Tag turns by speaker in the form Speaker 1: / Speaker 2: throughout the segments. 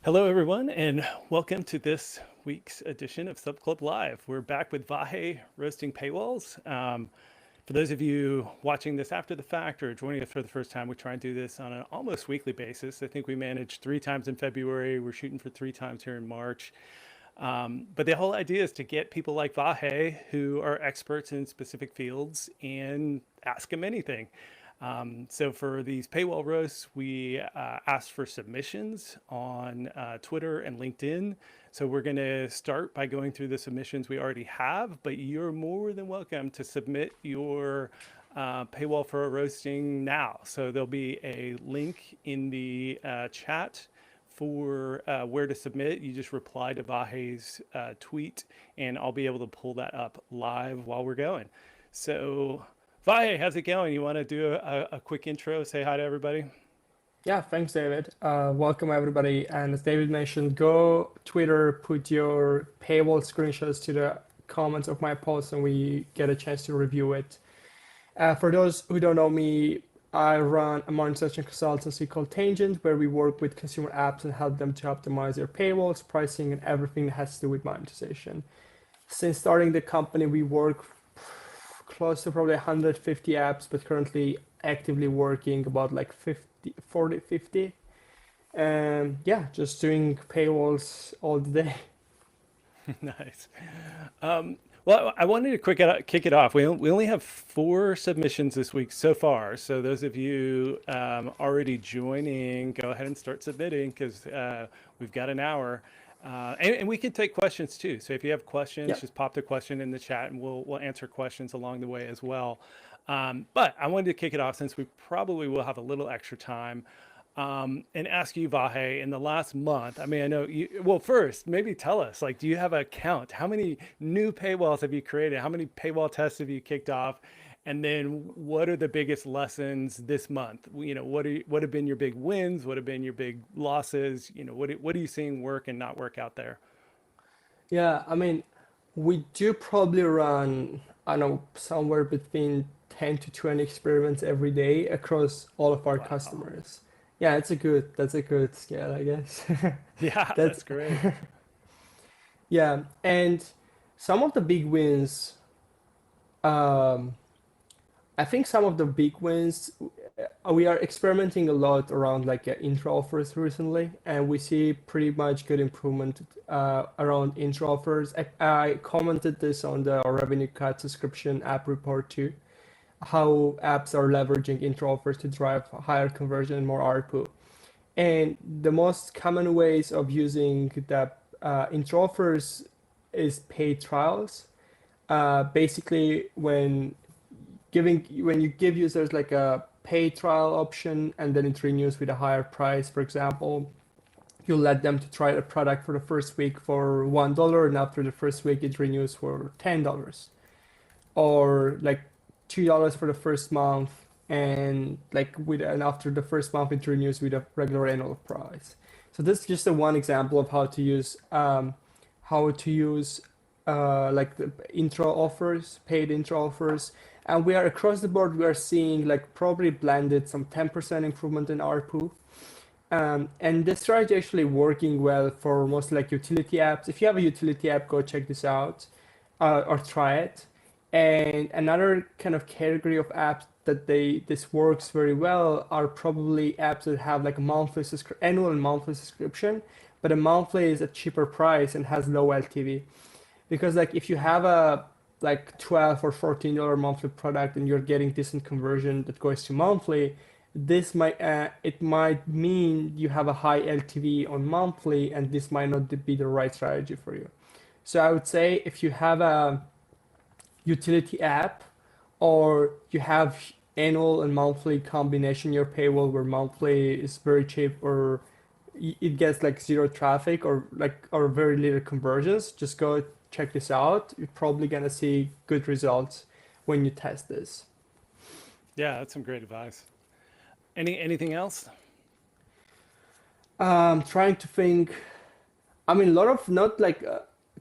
Speaker 1: Hello, everyone, and welcome to this week's edition of Sub Club Live. We're back with Vahe roasting paywalls. For those of you watching this after the fact or joining us for the first time, we try and do this on an almost weekly basis. I think we managed 3 times in February. We're shooting for 3 times here in March. But the whole idea is to get people like Vahe who are experts in specific fields and ask them anything. So for these paywall roasts, we asked for submissions on Twitter and LinkedIn. So we're going to start by going through the submissions we already have, but you're more than welcome to submit your paywall for a roasting now. So there'll be a link in the chat for where to submit. You just reply to Vahe's tweet, and I'll be able to pull that up live while we're going. So Vahe, how's it going? You want to do a quick intro, say hi to everybody?
Speaker 2: Yeah, thanks, David. Welcome, everybody. And as David mentioned, go Twitter, put your paywall screenshots to the comments of my post, and we get a chance to review it. For those who don't know me, I run a monetization consultancy called Tangent, where we work with consumer apps and help them to optimize their paywalls, pricing, and everything that has to do with monetization. Since starting the company, we work close to probably 150 apps, but currently actively working about like 50, 40, 50. And yeah, just doing paywalls all the day.
Speaker 1: Nice. Well, I wanted to kick it off. We only have 4 submissions this week so far. So those of you already joining, go ahead and start submitting because we've got an hour. And we can take questions too. So if you have questions,
Speaker 2: Yeah.
Speaker 1: just pop the question in the chat and we'll answer questions along the way as well. But I wanted to kick it off since we probably will have a little extra time and ask you, Vahe, in the last month. I mean, I know you, well, first, maybe tell us, like, do you have a count? How many new paywalls have you created? How many paywall tests have you kicked off? And then what are the biggest lessons this month? What have been your big wins? What have been your big losses? What are you seeing work and not work out there?
Speaker 2: Yeah, I mean, we do probably run, I don't know, somewhere between 10 to 20 experiments every day across all of our
Speaker 1: Wow.
Speaker 2: customers. Yeah, that's a good scale, I guess.
Speaker 1: Yeah,
Speaker 2: That's
Speaker 1: that's great.
Speaker 2: yeah, and some of the big wins, um, I think some of the big wins, we are experimenting a lot around like intro offers recently, and we see pretty much good improvement around intro offers. I commented this on the RevenueCat subscription app report too, how apps are leveraging intro offers to drive higher conversion and more ARPU. And the most common ways of using the intro offers is paid trials. Basically, when you give users like a pay trial option and then it renews with a higher price, for example, you let them to try the product for the first week for $1, and after the first week it renews for $10, or like $2 for the first month, and after the first month it renews with a regular annual price. So this is just a one example of how to use like the intro offers, paid intro offers. And we are across the board, we are seeing like probably blended some 10% improvement in ARPU. And this strategy actually working well for most like utility apps. If you have a utility app, go check this out or try it. And another kind of category of apps that this works very well are probably apps that have like a annual and monthly subscription, but a monthly is a cheaper price and has low LTV. Because like if you have a like 12 or $14 monthly product and you're getting decent conversion that goes to monthly, this might it might mean you have a high LTV on monthly, and this might not be the right strategy for you. So I would say if you have a utility app, or you have annual and monthly combination your paywall where monthly is very cheap, or it gets like zero traffic or very little conversions, just go check this out. You're probably gonna see good results when you test this.
Speaker 1: Yeah, that's some great advice. Anything else?
Speaker 2: Trying to think. I mean, a lot of not like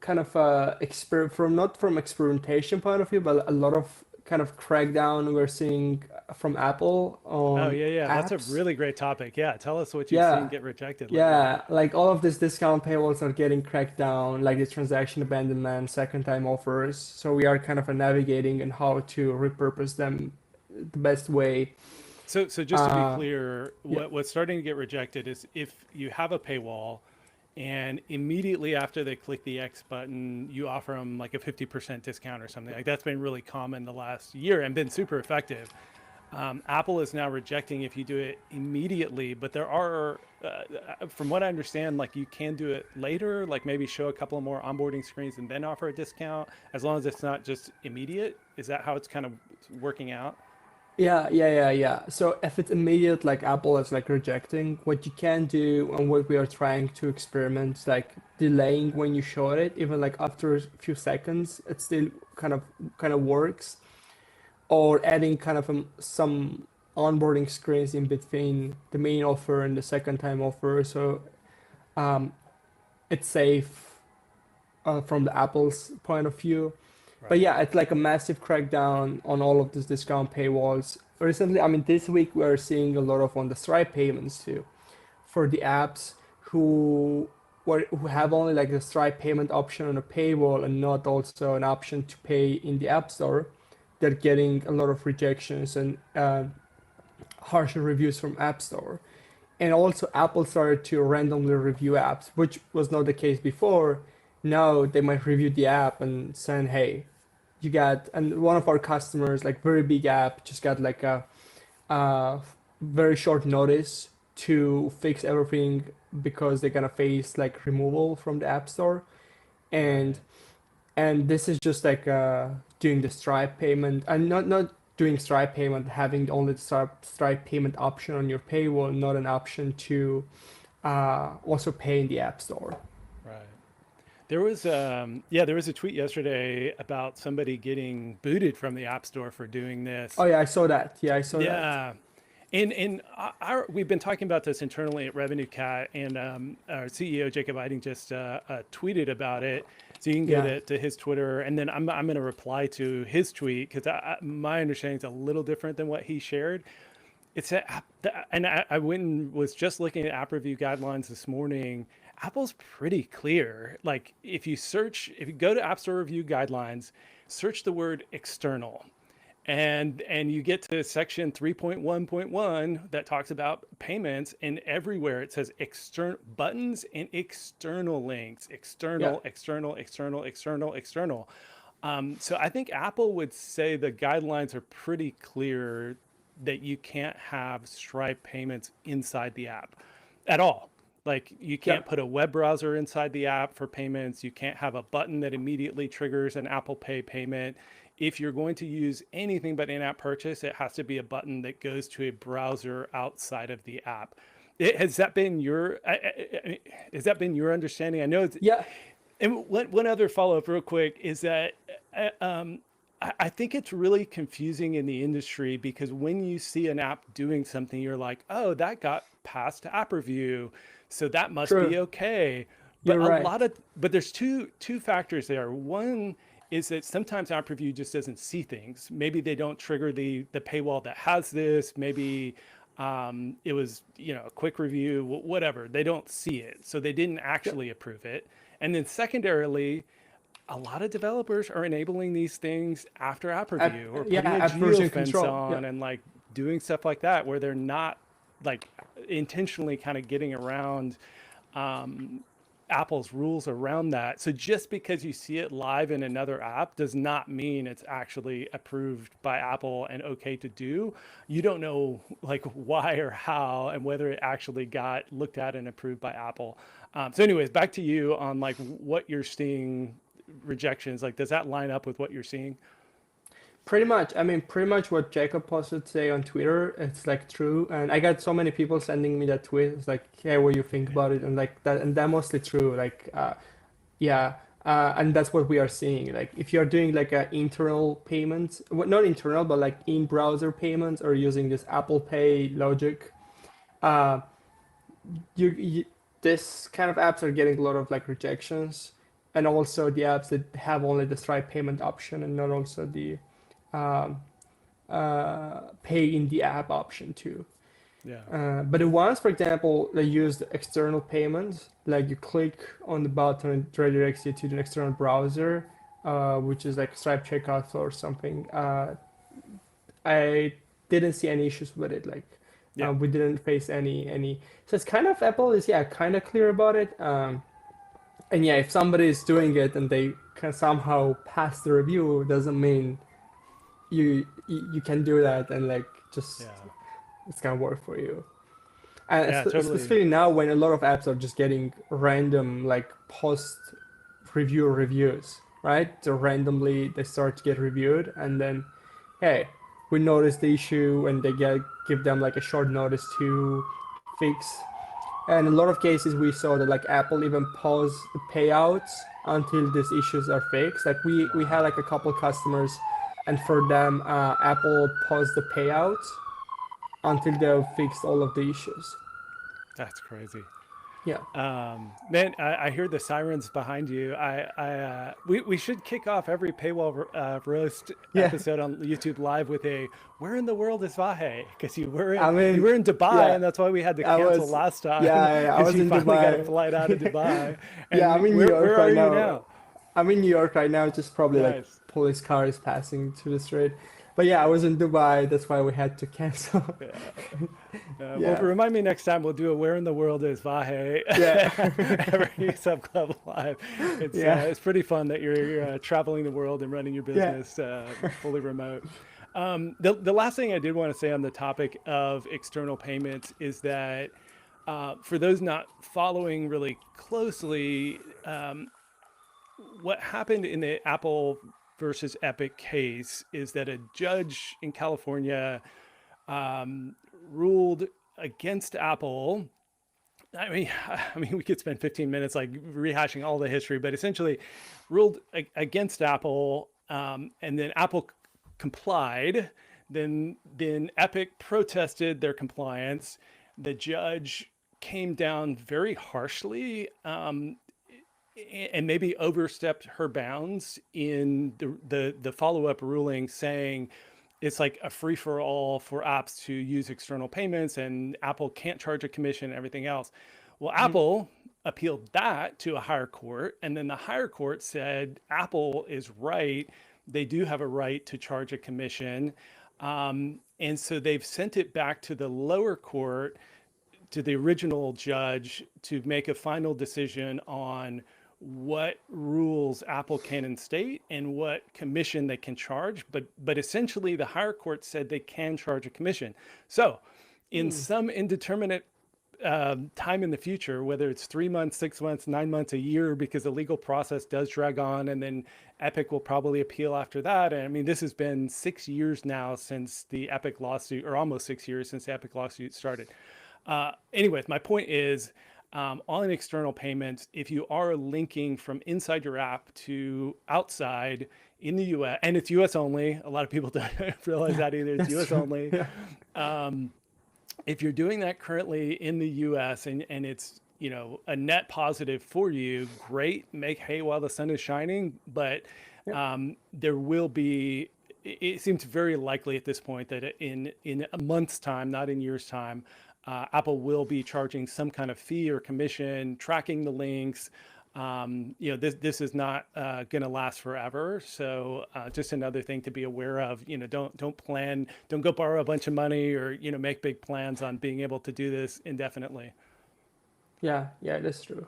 Speaker 2: kind of not from experimentation point of view, but a lot of kind of crackdown. We're seeing from Apple
Speaker 1: Oh
Speaker 2: on
Speaker 1: yeah, yeah. That's a
Speaker 2: apps.
Speaker 1: really great topic. Yeah, tell us what you've seen
Speaker 2: Yeah,
Speaker 1: get rejected lately.
Speaker 2: yeah, like all of these discount paywalls are getting cracked down, like the transaction abandonment, second time offers. So we are kind of navigating and how to repurpose them the best way.
Speaker 1: So just to be
Speaker 2: Uh,
Speaker 1: clear,
Speaker 2: yeah,
Speaker 1: what's starting to get rejected is if you have a paywall and immediately after they click the X button, you offer them like a 50% discount or something. Like that's been really common the last year and been super effective. Apple is now rejecting if you do it immediately, but there are, from what I understand, like you can do it later, like maybe show a couple of more onboarding screens and then offer a discount, as long as it's not just immediate. Is that how it's kind of working out?
Speaker 2: yeah. So if it's immediate, like Apple is like rejecting, what you can do and what we are trying to experiment is like delaying when you show it, even like after a few seconds, it still kind of works. Or adding kind of some onboarding screens in between the main offer and the second time offer. So um, it's safe from the Apple's point of view. But
Speaker 1: Right.
Speaker 2: yeah, it's like a massive crackdown on all of these discount paywalls. Recently, I mean, this week we're seeing a lot of on the Stripe payments too for the apps who who have only like the Stripe payment option on a paywall and not also an option to pay in the App Store. They're getting a lot of rejections and harsher reviews from App Store. And also, Apple started to randomly review apps, which was not the case before. Now they might review the app and saying, "Hey, you got," and one of our customers, like very big app, just got like a very short notice to fix everything because they're gonna face like removal from the App Store, and
Speaker 1: Right.
Speaker 2: this is just like doing the Stripe payment and not doing Stripe payment, having only the Stripe payment option on your paywall, not an option to also pay in the App Store.
Speaker 1: Right. There was a tweet yesterday about somebody getting booted from the App Store for doing
Speaker 2: Oh
Speaker 1: this.
Speaker 2: yeah, I saw that. Yeah, I saw that.
Speaker 1: Yeah. And we've been talking about this internally at RevenueCat, and our CEO Jacob Eiding just tweeted about it. So you can go
Speaker 2: Yeah,
Speaker 1: to his Twitter, and then I'm going to reply to his tweet because my understanding is a little different than what he shared. It's a, and I went and was just looking at app review guidelines this morning. Apple's pretty clear. Like if you go to App Store review guidelines, search the word external, and you get to section 3.1.1 that talks about payments, and everywhere it says external buttons and external links,
Speaker 2: yeah,
Speaker 1: external. So I think Apple would say the guidelines are pretty clear that you can't have Stripe payments inside the app at all. Like you
Speaker 2: yeah,
Speaker 1: can't put a web browser inside the app for payments. You can't have a button that immediately triggers an Apple Pay payment. If you're going to use anything but in-app purchase, it has to be a button that goes to a browser outside of the app. Has that been your has that been your understanding? I know it's,
Speaker 2: yeah.
Speaker 1: and one other follow up, real quick, is that I think it's really confusing in the industry because when you see an app doing something, you're like, oh, that got past app review, so that must
Speaker 2: True.
Speaker 1: be okay. But
Speaker 2: You're right.
Speaker 1: but there's two factors there. One is that sometimes app review just doesn't see things. Maybe they don't trigger the paywall that has this. Maybe it was a quick review, whatever. They don't see it, so they didn't
Speaker 2: Yeah,
Speaker 1: actually approve it. And then secondarily, a lot of developers are enabling these things after app review or
Speaker 2: yeah.
Speaker 1: putting a
Speaker 2: App
Speaker 1: geo
Speaker 2: version
Speaker 1: fence
Speaker 2: control. Yeah,
Speaker 1: on and like doing stuff like that where they're not like intentionally kind of getting around Apple's rules around that. So just because you see it live in another app does not mean it's actually approved by Apple and okay to do. You don't know like why or how and whether it actually got looked at and approved by Apple. So, anyways, back to you on like what you're seeing rejections. Like, does that line up with what you're seeing?
Speaker 2: pretty much. I mean, pretty much what Jacob posted today on Twitter, it's like true. And I got so many people sending me that tweet. It's like, hey, what do you think about it? And like that, and that mostly true. Like, yeah, and that's what we are seeing. Like, if you're doing like a internal payments, well, not internal, but like in-browser payments or using this Apple Pay logic, uh, you this kind of apps are getting a lot of like rejections, and also the apps that have only the Stripe payment option and not also the um, pay in the app option too.
Speaker 1: Yeah.
Speaker 2: But the ones, for example, that use the external payments, like you click on the button and it redirects you to the external browser, which is like Stripe checkout or something. I didn't see any issues with it. Like
Speaker 1: Yeah.
Speaker 2: we didn't face any. So it's kind of Apple is kind of clear about it. And yeah, if somebody is doing it and they can somehow pass the review, doesn't mean you can do that and like just
Speaker 1: Yeah.
Speaker 2: it's gonna work for you. And
Speaker 1: Yeah, totally.
Speaker 2: especially now when a lot of apps are just getting random like post review reviews, right? So randomly they start to get reviewed, and then hey, we notice the issue, and they give them like a short notice to fix. And in a lot of cases, we saw that like Apple even pause the payouts until these issues are fixed. Like we had
Speaker 1: Wow.
Speaker 2: like a couple customers, and for them, Apple paused the payouts until they've fixed all of the issues.
Speaker 1: That's crazy.
Speaker 2: Yeah.
Speaker 1: Man, I hear the sirens behind you. We should kick off every paywall roast
Speaker 2: Yeah.
Speaker 1: episode on YouTube Live with a "Where in the world is Vahe?" Because
Speaker 2: I
Speaker 1: you were
Speaker 2: mean,
Speaker 1: in Dubai,
Speaker 2: yeah,
Speaker 1: and that's why we had to
Speaker 2: I
Speaker 1: cancel
Speaker 2: was,
Speaker 1: last time
Speaker 2: yeah, I
Speaker 1: because
Speaker 2: was
Speaker 1: you
Speaker 2: in
Speaker 1: finally got a
Speaker 2: Dubai.
Speaker 1: flight out of Dubai.
Speaker 2: Yeah,
Speaker 1: And
Speaker 2: I'm in New York
Speaker 1: where
Speaker 2: right
Speaker 1: are you
Speaker 2: now.
Speaker 1: now?
Speaker 2: I'm in New York right now, just probably like
Speaker 1: Nice.
Speaker 2: police cars passing to the street. But yeah, I was in Dubai, that's why we had to cancel.
Speaker 1: Yeah. Well,
Speaker 2: Yeah,
Speaker 1: remind me next time we'll do a "Where in the world is Vahe?"
Speaker 2: yeah,
Speaker 1: every sub club live.
Speaker 2: yeah,
Speaker 1: It's pretty fun that you're traveling the world and running your
Speaker 2: yeah.
Speaker 1: business fully remote. The last thing I did want to say on the topic of external payments is that for those not following really closely, what happened in the Apple versus Epic case is that a judge in California ruled against Apple. I mean, we could spend 15 minutes like rehashing all the history, but essentially ruled against Apple, and then Apple complied. Then Epic protested their compliance. The judge came down very harshly, and maybe overstepped her bounds in the follow up ruling, saying it's like a free for all for apps to use external payments, and Apple can't charge a commission and everything else. Well,
Speaker 2: Mhm.
Speaker 1: Apple appealed that to a higher court, and then the higher court said Apple is right. They do have a right to charge a commission. And so they've sent it back to the lower court, to the original judge, to make a final decision on what rules Apple can instate and what commission they can charge. But essentially, the higher court said they can charge a commission. So, in
Speaker 2: Mm.
Speaker 1: some indeterminate time in the future, whether it's 3 months, 6 months, 9 months, a year, because the legal process does drag on, and then Epic will probably appeal after that. And I mean, this has been 6 years now since the Epic lawsuit, or almost 6 years since the Epic lawsuit started. Anyways, my point is, on external payments, if you are linking from inside your app to outside in the US, and it's US only, a lot of people don't realize
Speaker 2: Yeah,
Speaker 1: that either, it's
Speaker 2: that's
Speaker 1: US
Speaker 2: true.
Speaker 1: only.
Speaker 2: Yeah,
Speaker 1: If you're doing that currently in the US, and it's, a net positive for you, great, make hay while the sun is shining. But
Speaker 2: yeah,
Speaker 1: there will be, it seems very likely at this point that in a month's time, not in years' time, Apple will be charging some kind of fee or commission, tracking the links. This is not going to last forever. So just another thing to be aware of. Don't go borrow a bunch of money, or make big plans on being able to do this indefinitely.
Speaker 2: yeah, that's true.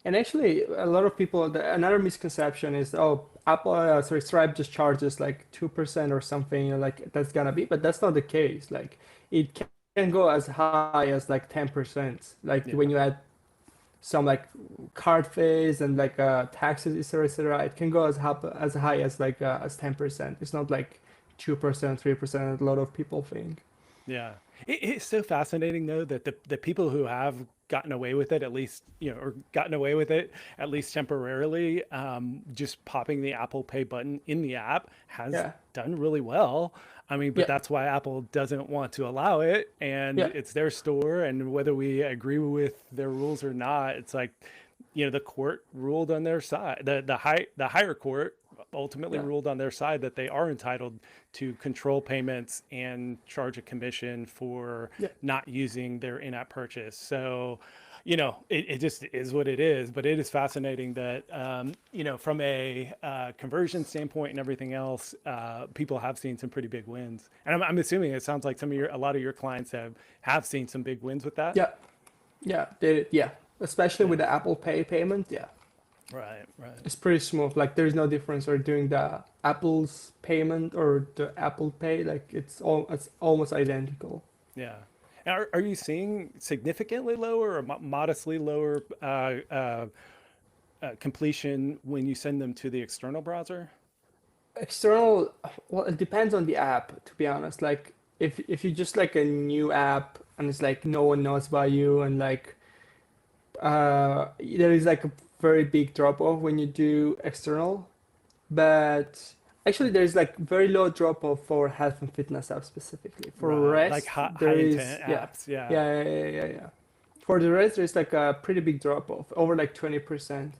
Speaker 2: And actually, a lot of people, another misconception is, oh, Apple, sorry, Stripe just charges like 2% or something, like that's gonna be, but that's not the case. Like it can go as high as like 10%. Like
Speaker 1: Yeah.
Speaker 2: when you add some like card fees and like taxes, etc., etc., it can go as high as like as 10%. It's not like 2%, 3%. A lot of people think.
Speaker 1: Yeah. It's so fascinating though that the people who have gotten away with it, at least, or gotten away with it, at least temporarily, just popping the Apple Pay button in the app has
Speaker 2: Yeah,
Speaker 1: done really well. I mean, but
Speaker 2: yeah,
Speaker 1: that's why Apple doesn't want to allow it, and
Speaker 2: yeah,
Speaker 1: it's their store. And whether we agree with their rules or not, it's like, the court ruled on their side. The higher court ultimately
Speaker 2: Yeah.
Speaker 1: ruled on their side that they are entitled to control payments and charge a commission for
Speaker 2: Yeah.
Speaker 1: not using their in-app purchase. So, you know, it just is what it is. But it is fascinating that, you know, from a conversion standpoint and everything else, people have seen some pretty big wins. And I'm assuming it sounds like a lot of your clients have seen some big wins with that.
Speaker 2: Yeah. Yeah. Yeah. Especially with
Speaker 1: Yeah.
Speaker 2: the Apple Pay payment. Yeah.
Speaker 1: Right. Right.
Speaker 2: It's pretty smooth. Like there's no difference or doing the Apple's payment or the Apple Pay. Like it's almost identical.
Speaker 1: Yeah. Are you seeing significantly lower or modestly lower completion when you send them to the external browser?
Speaker 2: External, well, it depends on the app, to be honest. Like if you just like a new app and it's like no one knows about you and like there is like a very big drop off when you do external. But actually there's like very low drop off for health and fitness apps specifically. For
Speaker 1: Right. Like
Speaker 2: rest,
Speaker 1: high
Speaker 2: there is
Speaker 1: intent
Speaker 2: yeah.
Speaker 1: apps. Yeah.
Speaker 2: Yeah. For the rest, there's like a pretty big drop off, over like 20%,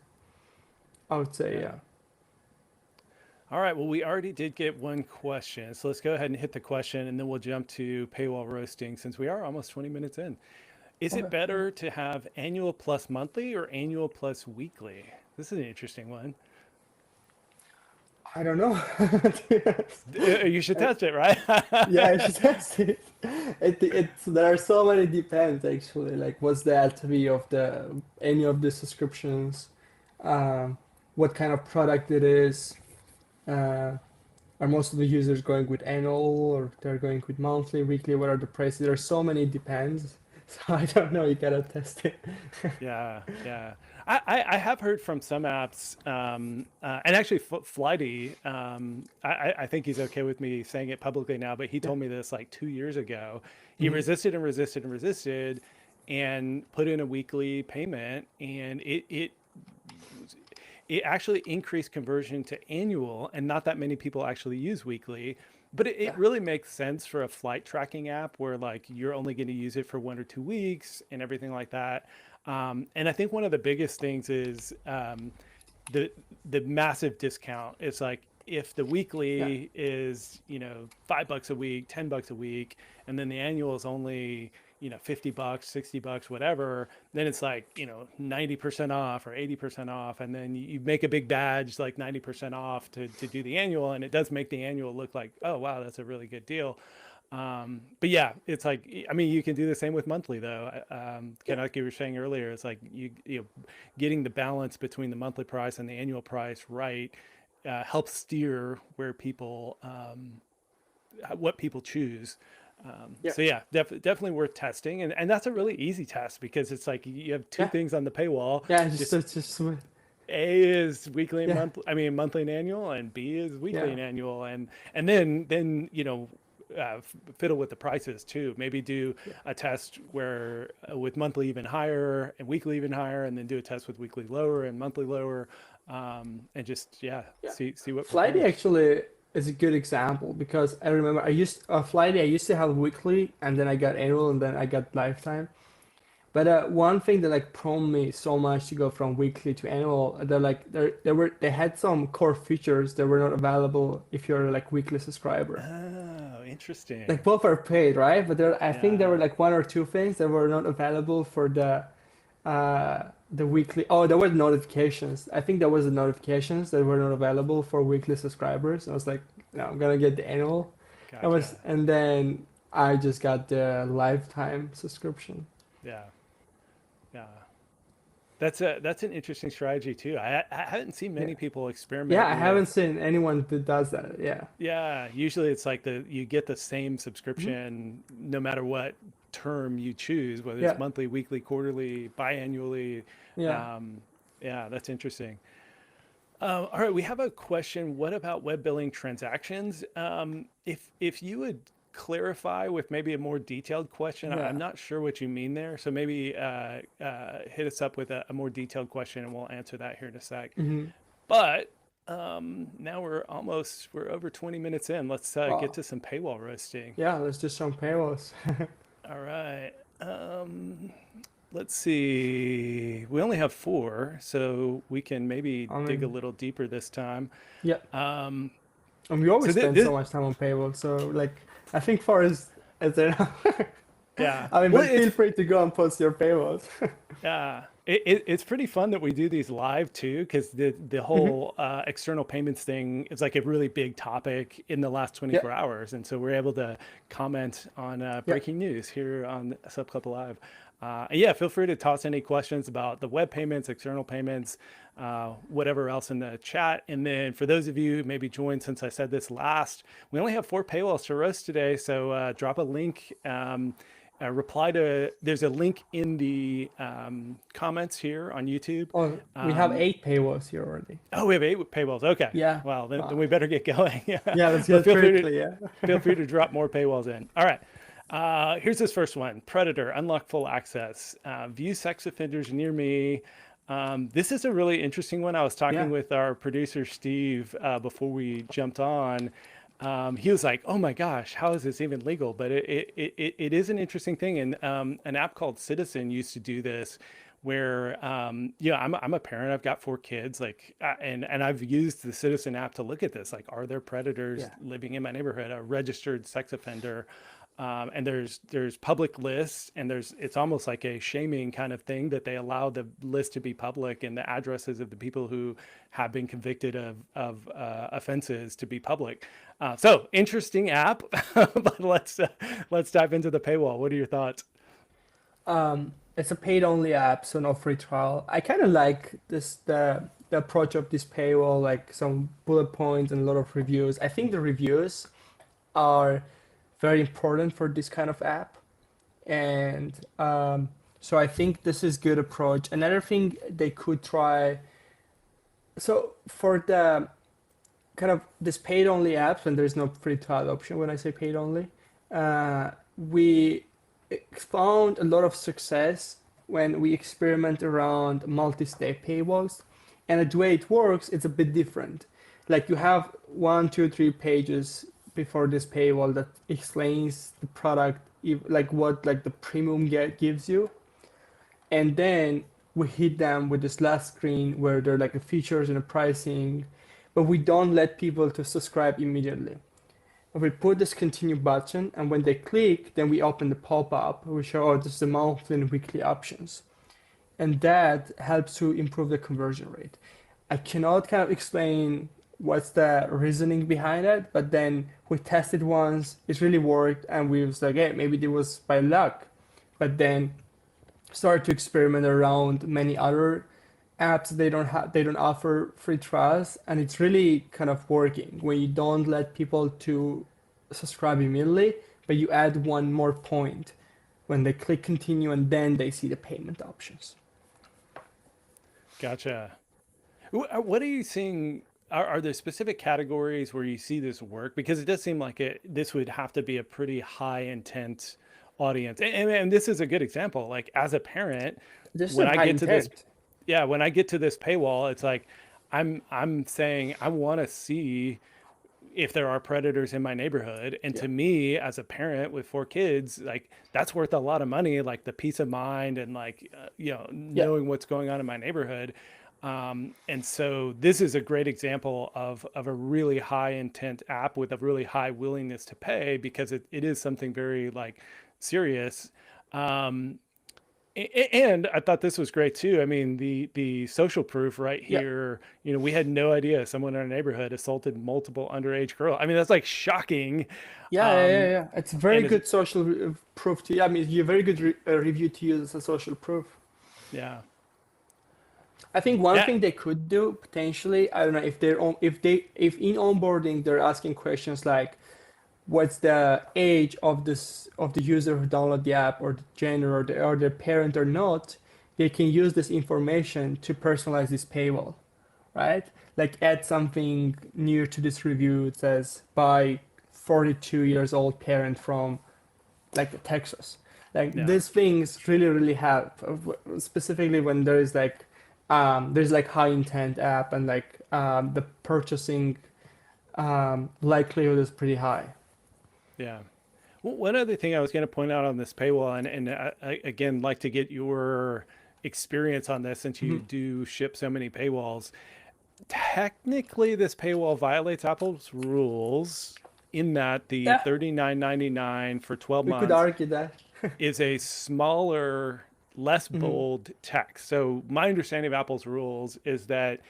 Speaker 2: I would say,
Speaker 1: Yeah.
Speaker 2: yeah.
Speaker 1: All right. Well, we already did get one question. So let's go ahead and hit the question and then we'll jump to paywall roasting since we are almost 20 minutes in. Is it
Speaker 2: Okay. Yeah.
Speaker 1: better to have annual plus monthly or annual plus weekly? This is an interesting one.
Speaker 2: I don't know. To be honest.
Speaker 1: You should test it, right?
Speaker 2: Yeah, I should test it. There are so many depends actually. Like, what's the LTV of the any of the subscriptions? Um, what kind of product it is? Uh, are most of the users going with annual or they're going with monthly, weekly? What are the prices? There are so many depends. So I don't know. You gotta test it.
Speaker 1: Yeah, yeah. I have heard from some apps, and actually Flighty, I think he's okay with me saying it publicly now, but he
Speaker 2: Yeah.
Speaker 1: told me this like 2 years ago. He
Speaker 2: Hmm.
Speaker 1: resisted and resisted and resisted and put in a weekly payment, and it actually increased conversion to annual, and not that many people actually use weekly. But it
Speaker 2: Yeah.
Speaker 1: really makes sense for a flight tracking app where like you're only going to use it for 1 or 2 weeks and everything like that. And I think one of the biggest things is the the massive discount. It's like if the
Speaker 2: Yeah.
Speaker 1: weekly is, you know, $5 a week, $10 a week, and then the annual is only, you know, $50, $60, whatever, then it's like, you know, 90% off or 80% off. And then you make a big badge like 90% off to do the annual. And it does make the annual look like, oh, wow, that's a really good deal. But yeah, it's like, I mean, you can do the same with monthly though.
Speaker 2: Yeah.
Speaker 1: Kind of like you were saying earlier, it's like you know, getting the balance between the monthly price and the annual price right helps steer where people, what people choose.
Speaker 2: Yeah.
Speaker 1: So yeah, definitely worth testing, and that's a really easy test because it's like you have two
Speaker 2: Yeah.
Speaker 1: things on the paywall.
Speaker 2: Yeah.
Speaker 1: Just
Speaker 2: It's just
Speaker 1: A is weekly and
Speaker 2: yeah.
Speaker 1: monthly. I mean monthly and annual, and B is weekly
Speaker 2: Yeah.
Speaker 1: and annual, and then you know. Fiddle with the prices too. Maybe do
Speaker 2: Yeah.
Speaker 1: a test where with monthly even higher and weekly even higher, and then do a test with weekly lower and monthly lower, and just yeah,
Speaker 2: Yeah.
Speaker 1: see what
Speaker 2: Flighty
Speaker 1: performs.
Speaker 2: actually is a good example because I remember Flighty. I used to have weekly, and then I got annual, and then I got lifetime. But one thing that like prompted me so much to go from weekly to annual, they had some core features that were not available if you're like weekly subscriber.
Speaker 1: Oh,
Speaker 2: Like
Speaker 1: interesting.
Speaker 2: both are paid, right? But I think there were
Speaker 1: Yeah.
Speaker 2: like one or two things that were not available for the weekly. Oh, there were notifications. I think there was the notifications that were not available for weekly subscribers. I was like, no, I'm gonna get the annual.
Speaker 1: Gotcha.
Speaker 2: And then I just got the lifetime subscription.
Speaker 1: Yeah. Yeah. That's an interesting strategy too. I haven't seen
Speaker 2: Yeah.
Speaker 1: many people
Speaker 2: Yeah,
Speaker 1: experiment
Speaker 2: I haven't
Speaker 1: with.
Speaker 2: seen anyone that does that. Yeah.
Speaker 1: Yeah, usually it's like you get the same
Speaker 2: Hmm.
Speaker 1: subscription no matter what term you choose, whether it's
Speaker 2: Yeah.
Speaker 1: monthly, weekly, quarterly, biannually.
Speaker 2: Yeah.
Speaker 1: Um, yeah, that's interesting. All right, we have a question. What about web billing transactions? If you would clarify with maybe a more detailed question, I'm
Speaker 2: Yeah.
Speaker 1: not sure what you mean there. So maybe hit us up with a more detailed question, and we'll answer that here in a sec.
Speaker 2: Hmm.
Speaker 1: But now we're over 20 minutes in. Let's get
Speaker 2: Wow.
Speaker 1: to some paywall roasting.
Speaker 2: Yeah, let's do some paywalls.
Speaker 1: All right. let's see. We only have four, so we can maybe
Speaker 2: I
Speaker 1: dig a
Speaker 2: mean,
Speaker 1: little deeper this time.
Speaker 2: yeah.
Speaker 1: Um,
Speaker 2: And we
Speaker 1: so
Speaker 2: always
Speaker 1: th
Speaker 2: spend
Speaker 1: this,
Speaker 2: so much time on paywall, so like I think four is enough.
Speaker 1: yeah.
Speaker 2: I mean,
Speaker 1: Well,
Speaker 2: but feel free to go and post your paywalls.
Speaker 1: it's pretty fun that we do these live too, because the
Speaker 2: Hmm.
Speaker 1: whole external payments thing is like a really big topic in the last
Speaker 2: Yeah,
Speaker 1: 24 hours, and so we're able to comment on
Speaker 2: yeah.
Speaker 1: breaking news here on Subclub Live. And yeah, feel free to toss any questions about the web payments, external payments, whatever else in the chat. And then for those of you who maybe joined since I said this last, we only have four paywalls to roast today, so drop a link. Reply to, there's a link in the comments here on YouTube.
Speaker 2: Oh, we have
Speaker 1: Um,
Speaker 2: 8 paywalls here already.
Speaker 1: oh, we have eight paywalls. Okay.
Speaker 2: Yeah.
Speaker 1: Well, then
Speaker 2: Wow.
Speaker 1: we better get going. Yeah.
Speaker 2: Yeah, let's
Speaker 1: But
Speaker 2: get quickly. Yeah.
Speaker 1: feel free to drop more paywalls in. All right. Here's this first one. Predator, unlock full access. View sex offenders near me. This is a really interesting one. I was talking
Speaker 2: Yeah.
Speaker 1: with our producer, Steve, before we jumped on. He was like, "Oh my gosh, how is this even legal?" But it is an interesting thing. And an app called Citizen used to do this, where yeah, I'm a parent. I've got four kids. Like, and I've used the Citizen app to look at this. Like, are there predators
Speaker 2: Yeah.
Speaker 1: living in my neighborhood? A registered sex offender. And there's public lists, and it's almost like a shaming kind of thing that they allow the list to be public, and the addresses of the people who have been convicted of offenses to be public. So interesting app, but let's dive into the paywall. What are your thoughts?
Speaker 2: It's a paid only app, so no free trial. I kind of like this the approach of this paywall, like some bullet points and a lot of reviews. I think the reviews are very important for this kind of app, and so I think this is good approach. Another thing they could try. So for the kind of this paid only apps, when there's no free trial option, when I say paid only, we found a lot of success when we experiment around multi-step paywalls. And the way it works, it's a bit different. Like you have 1, 2, 3 pages before this paywall that explains the product, like what like the premium gives you, and then we hit them with this last screen where they're like the features and the pricing, but we don't let people to subscribe immediately. We put this continue button, and when they click, then we open the pop-up. We show, oh, this is the monthly and weekly options. And that helps to improve the conversion rate. I cannot kind of explain what's the reasoning behind it, but then we tested once, it really worked, and we was like, hey, maybe it was by luck. But then started to experiment around many other apps. They don't offer free trials, and it's really kind of working when you don't let people to subscribe immediately, but you add one more point when they click continue, and then they see the payment options.
Speaker 1: Gotcha. What are you seeing? Are there specific categories where you see this work? Because it does seem like this would have to be a pretty high intent audience. And this is a good example. Like as a parent,
Speaker 2: This is
Speaker 1: when
Speaker 2: a
Speaker 1: I
Speaker 2: high
Speaker 1: get to this,
Speaker 2: intent.
Speaker 1: yeah, when I get to this paywall, it's like I'm saying I want to see if there are predators in my neighborhood. And
Speaker 2: Yeah,
Speaker 1: to me, as a parent with four kids, like that's worth a lot of money, like the peace of mind and like,
Speaker 2: yeah,
Speaker 1: knowing what's going on in my neighborhood. And so this is a great example of a really high intent app with a really high willingness to pay, because it is something very like serious. Um, and I thought this was great too. I mean, the social proof right
Speaker 2: yeah.
Speaker 1: here, we had no idea someone in our neighborhood assaulted multiple underage girls. I mean, that's like shocking. Um,
Speaker 2: Yeah. It's very
Speaker 1: and it's,
Speaker 2: good social proof to. I mean, it's a very good review to use as a social proof.
Speaker 1: yeah.
Speaker 2: I think one
Speaker 1: Yeah.
Speaker 2: thing they could do potentially, I don't know if they're on, if in onboarding they're asking questions like, what's the age of the user who download the app, or the gender, or their parent or not, they can use this information to personalize this paywall, right? Like add something new to this review. It says by 42 years old parent from like Texas. Like
Speaker 1: Yeah.
Speaker 2: these things really help, specifically when there's like high intent app, and like the purchasing likelihood is pretty high.
Speaker 1: Yeah. One other thing I was going to point out on this paywall, and again, like to get your experience on this since you
Speaker 2: Mhm.
Speaker 1: do ship so many paywalls. Technically, this paywall violates Apple's rules in that the
Speaker 2: Yeah,
Speaker 1: $39.99 for 12
Speaker 2: we could
Speaker 1: months
Speaker 2: argue that.
Speaker 1: is a smaller, less
Speaker 2: Mhm.
Speaker 1: bold text. So my understanding of Apple's rules is that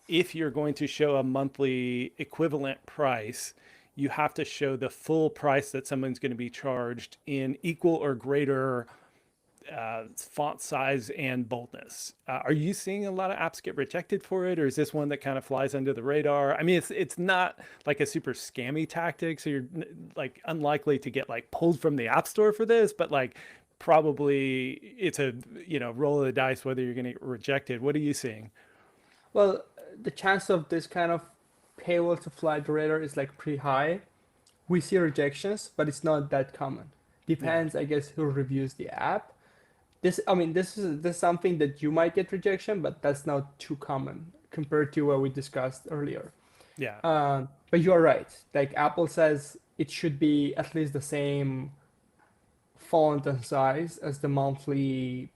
Speaker 1: if you're going to show a monthly equivalent price, you have to show the full price that someone's going to be charged in equal or greater font size and boldness. Are you seeing a lot of apps get rejected for it, or is this one that kind of flies under the radar? I mean, it's not like a super scammy tactic, so you're like unlikely to get like pulled from the app store for this, but like probably it's a roll of the dice whether you're going to get rejected. What are you seeing?
Speaker 2: Well, the chance of this kind of paywall to fly the radar is like pretty high. We see rejections, but it's not that common.
Speaker 1: Yeah,
Speaker 2: Depends, I guess, who reviews the app. This is something that you might get rejection, but that's not too common compared to what we discussed earlier.
Speaker 1: yeah,
Speaker 2: But you're right. Like Apple says, it should be at least the same font and size as the monthly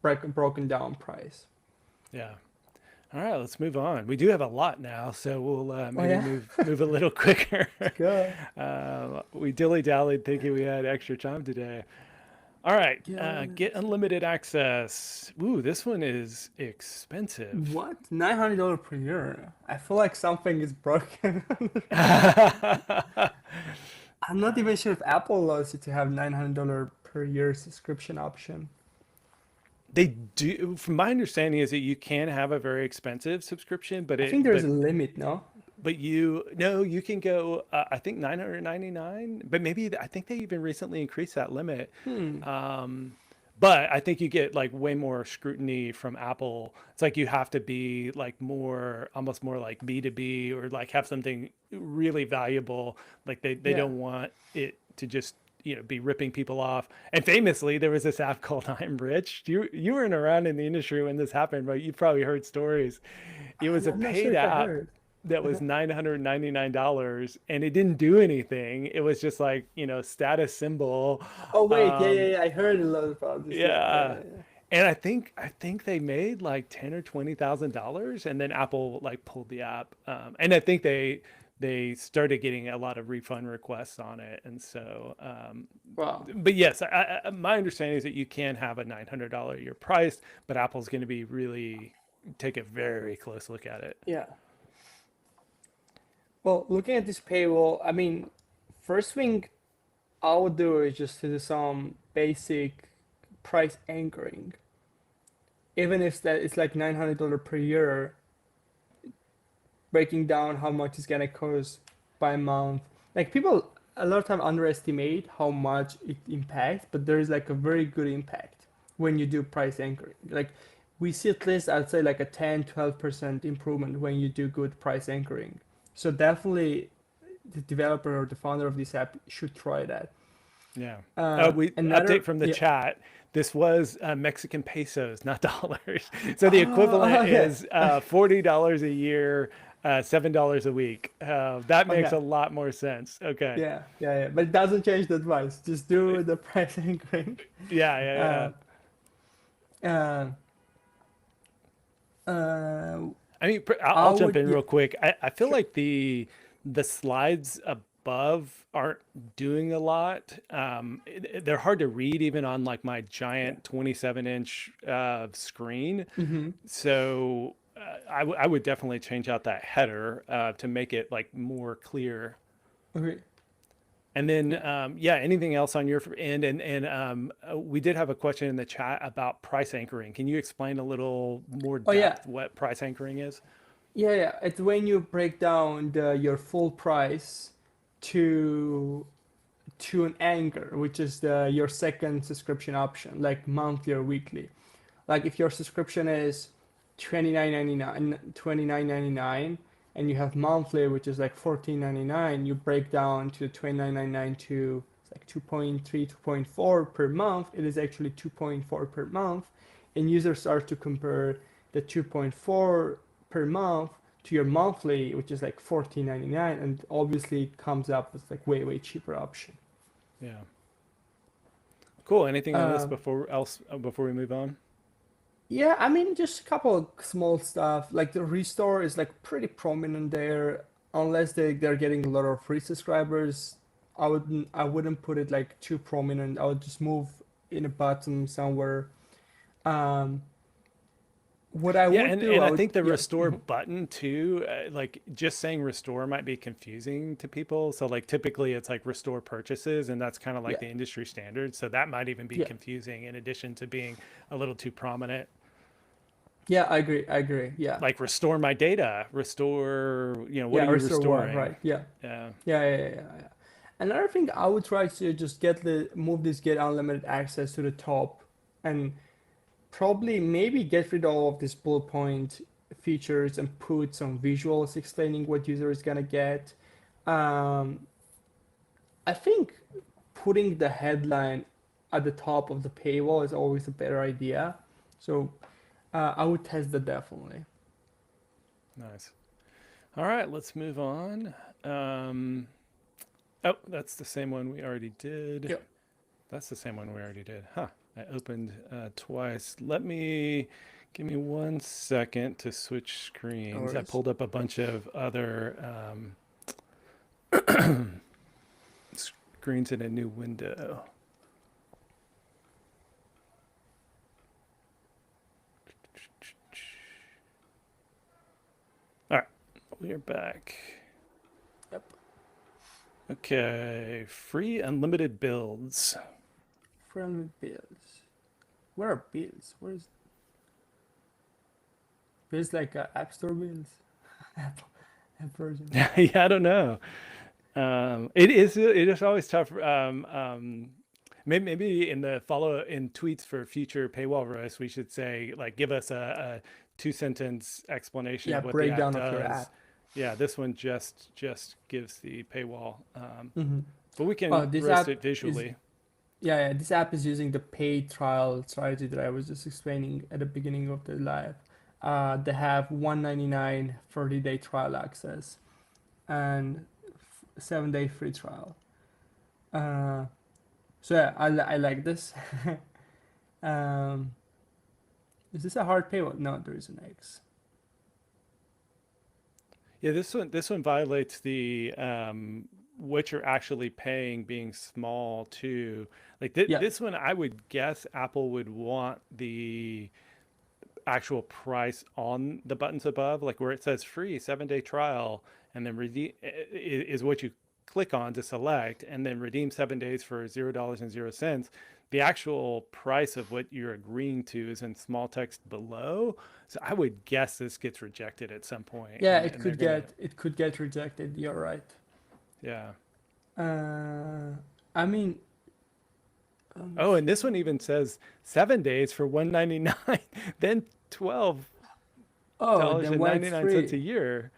Speaker 2: broken down price.
Speaker 1: yeah. All right, let's move on. We do have a lot now, so we'll
Speaker 2: Oh
Speaker 1: maybe
Speaker 2: yeah,
Speaker 1: move a little quicker.
Speaker 2: let's go.
Speaker 1: We dilly dallied thinking we had extra time today. All right,
Speaker 2: Yeah.
Speaker 1: get unlimited access. Ooh, this one is expensive.
Speaker 2: What? $900 per year? I feel like something is broken. I'm not even sure if Apple allows you to have $900 per year subscription option.
Speaker 1: They do, from my understanding, is that you can have a very expensive subscription,
Speaker 2: I think there's
Speaker 1: but
Speaker 2: a limit, no?
Speaker 1: you no, you can go. I think 999, but maybe I think they even recently increased that limit.
Speaker 2: Hmm.
Speaker 1: Um, but I think you get like way more scrutiny from Apple. It's like you have to be like more, almost more like B2B, or like have something really valuable. Like they
Speaker 2: Yeah.
Speaker 1: don't want it to just be ripping people off. And famously, there was this app called I'm Rich. You weren't around in the industry when this happened, but you probably heard stories. It was a
Speaker 2: I'm not sure
Speaker 1: paid
Speaker 2: if I
Speaker 1: app
Speaker 2: heard.
Speaker 1: that was $999, and it didn't do anything. It was just like, status symbol.
Speaker 2: Oh wait, yeah, yeah,
Speaker 1: Um,
Speaker 2: yeah. I heard a lot about this. Yeah, yeah,
Speaker 1: yeah.
Speaker 2: yeah.
Speaker 1: And I think they made like 10 or $20,000, and then Apple like pulled the app. And I think they started getting a lot of refund requests on it. And so
Speaker 2: Wow.
Speaker 1: but yes, my understanding is that you can have a $900 a year price, but Apple's going to be really take a very close look at it.
Speaker 2: Yeah. Well, looking at this paywall, I mean, first thing I would do is just to do some basic price anchoring. Even if that it's like $900 per year, breaking down how much it's gonna cost by month. Like people a lot of time underestimate how much it impacts, but there is like a very good impact when you do price anchoring. Like we see at least I'd say like a 10-12% improvement when you do good price anchoring. So definitely the developer or the founder of this app should try that.
Speaker 1: Yeah. We update
Speaker 2: Another
Speaker 1: from the
Speaker 2: yeah.
Speaker 1: chat. This was Mexican pesos, not dollars. So the
Speaker 2: Oh,
Speaker 1: equivalent
Speaker 2: okay.
Speaker 1: is $40 a year, $7 a week. That makes
Speaker 2: Okay.
Speaker 1: a lot more sense. Okay.
Speaker 2: Yeah, yeah, yeah. But it doesn't change the advice. Just do the price anchoring.
Speaker 1: Yeah, yeah, yeah.
Speaker 2: Uh, uh, uh,
Speaker 1: I mean,
Speaker 2: I
Speaker 1: I'll jump
Speaker 2: would,
Speaker 1: in
Speaker 2: yeah,
Speaker 1: real quick. I feel
Speaker 2: sure.
Speaker 1: like the slides above aren't doing a lot. They're hard to read even on like my
Speaker 2: Yeah.
Speaker 1: giant 27-inch screen.
Speaker 2: Mm-hmm.
Speaker 1: So I would definitely change out that header to make it like more clear.
Speaker 2: Okay.
Speaker 1: And then,
Speaker 2: Yeah.
Speaker 1: yeah, anything else on your end? And we did have a question in the chat about price anchoring. Can you explain a little more
Speaker 2: Oh yeah.
Speaker 1: depth what price anchoring is?
Speaker 2: Yeah, yeah. It's when you break down your full price to an anchor, which is your second subscription option, like monthly or weekly. Like if your subscription is 29.99 and you have monthly, which is like 14.99, you break down to 29.99 to like 2.3, 2.4 per month. It is actually 2.4 per month. And users start to compare the 2.4 per month to your monthly, which is like 14.99, and obviously it comes up with like way, way cheaper option.
Speaker 1: Yeah. Cool. Anything on this
Speaker 2: Um,
Speaker 1: before we move on?
Speaker 2: yeah, I mean, just a couple of small stuff. Like the restore is like pretty prominent there, unless they're getting a lot of free subscribers. I wouldn't put it like too prominent. I would just move in a button somewhere. Um, what I
Speaker 1: Yeah,
Speaker 2: would do,
Speaker 1: and
Speaker 2: I
Speaker 1: I
Speaker 2: would
Speaker 1: think the
Speaker 2: yeah.
Speaker 1: restore
Speaker 2: Mhm.
Speaker 1: button too, like just saying restore might be confusing to people. So like typically it's like restore purchases, and that's kind of like
Speaker 2: Yeah,
Speaker 1: the industry standard. So that might even be
Speaker 2: yeah,
Speaker 1: confusing in addition to being a little too prominent.
Speaker 2: yeah. I agree. I agree. Yeah,
Speaker 1: Like restore my data, restore, what
Speaker 2: yeah.
Speaker 1: are you
Speaker 2: Restore what?
Speaker 1: restoring?
Speaker 2: Right. Yeah,
Speaker 1: Yeah.
Speaker 2: yeah, yeah, yeah, yeah. Another thing I would try to just move this get unlimited access to the top, and probably maybe get rid of all of these bullet point features and put some visuals explaining what user is gonna get. Um, I think putting the headline at the top of the paywall is always a better idea. So I would test that definitely.
Speaker 1: Nice. All right, let's move on. Um, oh, that's the same one we already did.
Speaker 2: Yep.
Speaker 1: That's the same one we already did. Huh. I opened twice. Give me 1 second to switch
Speaker 2: No
Speaker 1: screens. I
Speaker 2: worries.
Speaker 1: pulled up a bunch of other screens in a new window. All right, we're back.
Speaker 2: Yep.
Speaker 1: Okay, free unlimited builds.
Speaker 2: Friendly bills. Where are bills? Where's bills like App Store bills? App, app version.
Speaker 1: Yeah, I don't know. It is always tough. Maybe in the follow in tweets for future paywall roasts, we should say like give us a 2 sentence explanation
Speaker 2: Yeah,
Speaker 1: of what the app
Speaker 2: breakdown of your
Speaker 1: does.
Speaker 2: app.
Speaker 1: Yeah, this one just gives the paywall,
Speaker 2: Hmm.
Speaker 1: but we
Speaker 2: Oh,
Speaker 1: can
Speaker 2: this
Speaker 1: roast
Speaker 2: app
Speaker 1: it
Speaker 2: is
Speaker 1: visually.
Speaker 2: yeah, this app is using the paid trial strategy that I was just explaining at the beginning of the live. They have 199 30-day trial access and 7-day free trial. Uh, so yeah, I like this. um, is this a hard paywall? No, there is an X.
Speaker 1: Yeah, this one violates the what you're actually paying being small too. Like
Speaker 2: Yeah,
Speaker 1: this one, I would guess Apple would want the actual price on the buttons above, like where it says free 7-day trial, and then redeem is what you click on to select, and then redeem 7 days for $0.00. The actual price of what you're agreeing to is in small text below. So I would guess this gets rejected at some point,
Speaker 2: yeah,
Speaker 1: and they're gonna,
Speaker 2: it could get rejected. You're right.
Speaker 1: yeah.
Speaker 2: I mean, let
Speaker 1: Oh, and this
Speaker 2: see.
Speaker 1: one even says 7 days for 199, then twelve
Speaker 2: Oh,
Speaker 1: dollars
Speaker 2: then
Speaker 1: and
Speaker 2: why
Speaker 1: ninety
Speaker 2: it's
Speaker 1: nine cents
Speaker 2: free?
Speaker 1: a year.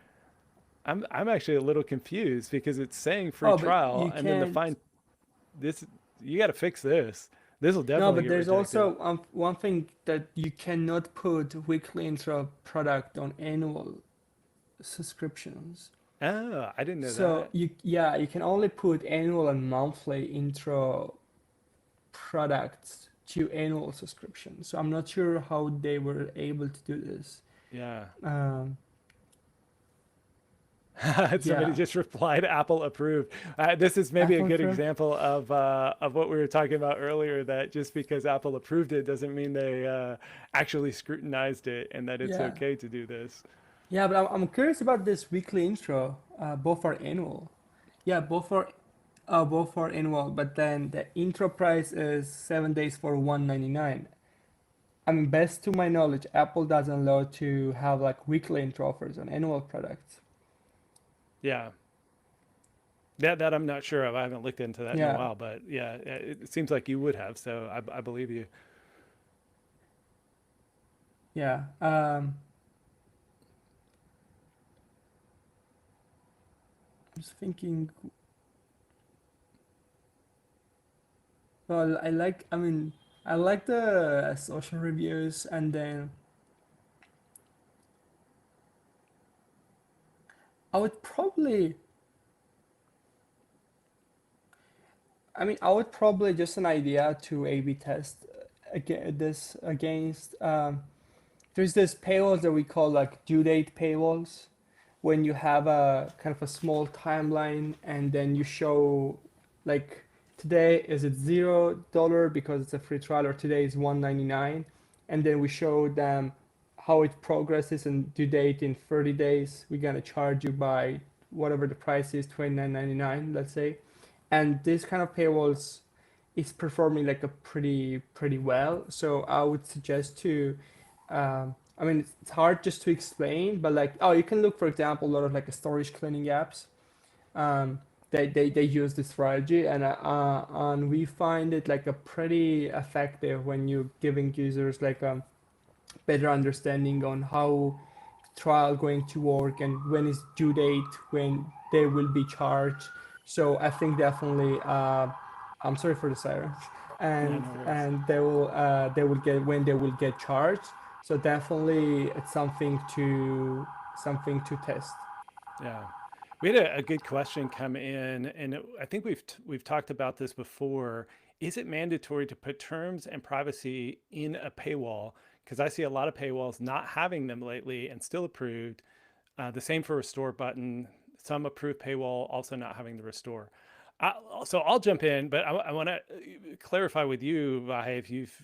Speaker 1: I'm actually a little confused because it's saying free
Speaker 2: Oh, but
Speaker 1: trial,
Speaker 2: you
Speaker 1: and then the
Speaker 2: can't.
Speaker 1: fine, this, you got to fix this. This will
Speaker 2: No,
Speaker 1: definitely
Speaker 2: but
Speaker 1: get
Speaker 2: there's
Speaker 1: rejected.
Speaker 2: also one thing that you cannot put weekly intro product on annual subscriptions.
Speaker 1: Oh, I didn't know
Speaker 2: So
Speaker 1: that.
Speaker 2: yeah, you can only put annual and monthly intro products to annual subscriptions. So I'm not sure how they were able to do this.
Speaker 1: Yeah.
Speaker 2: Um,
Speaker 1: Somebody
Speaker 2: yeah,
Speaker 1: just replied, Apple approved. This is maybe a
Speaker 2: Apple
Speaker 1: good
Speaker 2: approved.
Speaker 1: example of what we were talking about earlier, that just because Apple approved it doesn't mean they actually scrutinized it and that it's
Speaker 2: Yeah,
Speaker 1: okay to do this.
Speaker 2: yeah, but I'm curious about this weekly intro. Both are annual. Yeah, both are annual, but then the intro price is 7 days for 199. I mean, best to my knowledge, Apple doesn't allow to have like weekly intro offers on annual products.
Speaker 1: Yeah. That I'm not sure of. I haven't looked into that in a
Speaker 2: Yeah,
Speaker 1: while, but yeah, it seems like you would have. So I believe you.
Speaker 2: yeah. I'm just thinking. Well, I mean, I like the social reviews, and then I would probably I mean, I would probably just an idea to A/B test this against. There's this paywalls that we call like due date paywalls, when you have a kind of a small timeline and then you show like today is it $0 because it's a free trial, or today is $1.99, and then we show them how it progresses and due date in 30 days. We're gonna charge you by whatever the price is, $29.99, let's say. And this kind of paywalls is performing like a pretty well. So I would suggest to, I mean, it's hard just to explain, but like, oh, you can look, for example, a lot of like storage cleaning apps. They use this strategy, and we find it like a pretty effective when you're giving users like a better understanding on how trial going to work and when is due date, when they will be charged. So I think definitely, I'm sorry for the sirens,
Speaker 1: Yeah,
Speaker 2: and
Speaker 1: no worries.
Speaker 2: and they will get when they will get charged. So definitely it's something to test.
Speaker 1: Yeah. We had a good question come in, and I think we've talked about this before. Is it mandatory to put terms and privacy in a paywall? Because I see a lot of paywalls not having them lately and still approved. The same for restore button. Some approved paywall also not having the restore. So I'll jump in, but I want to clarify with you, Vahe,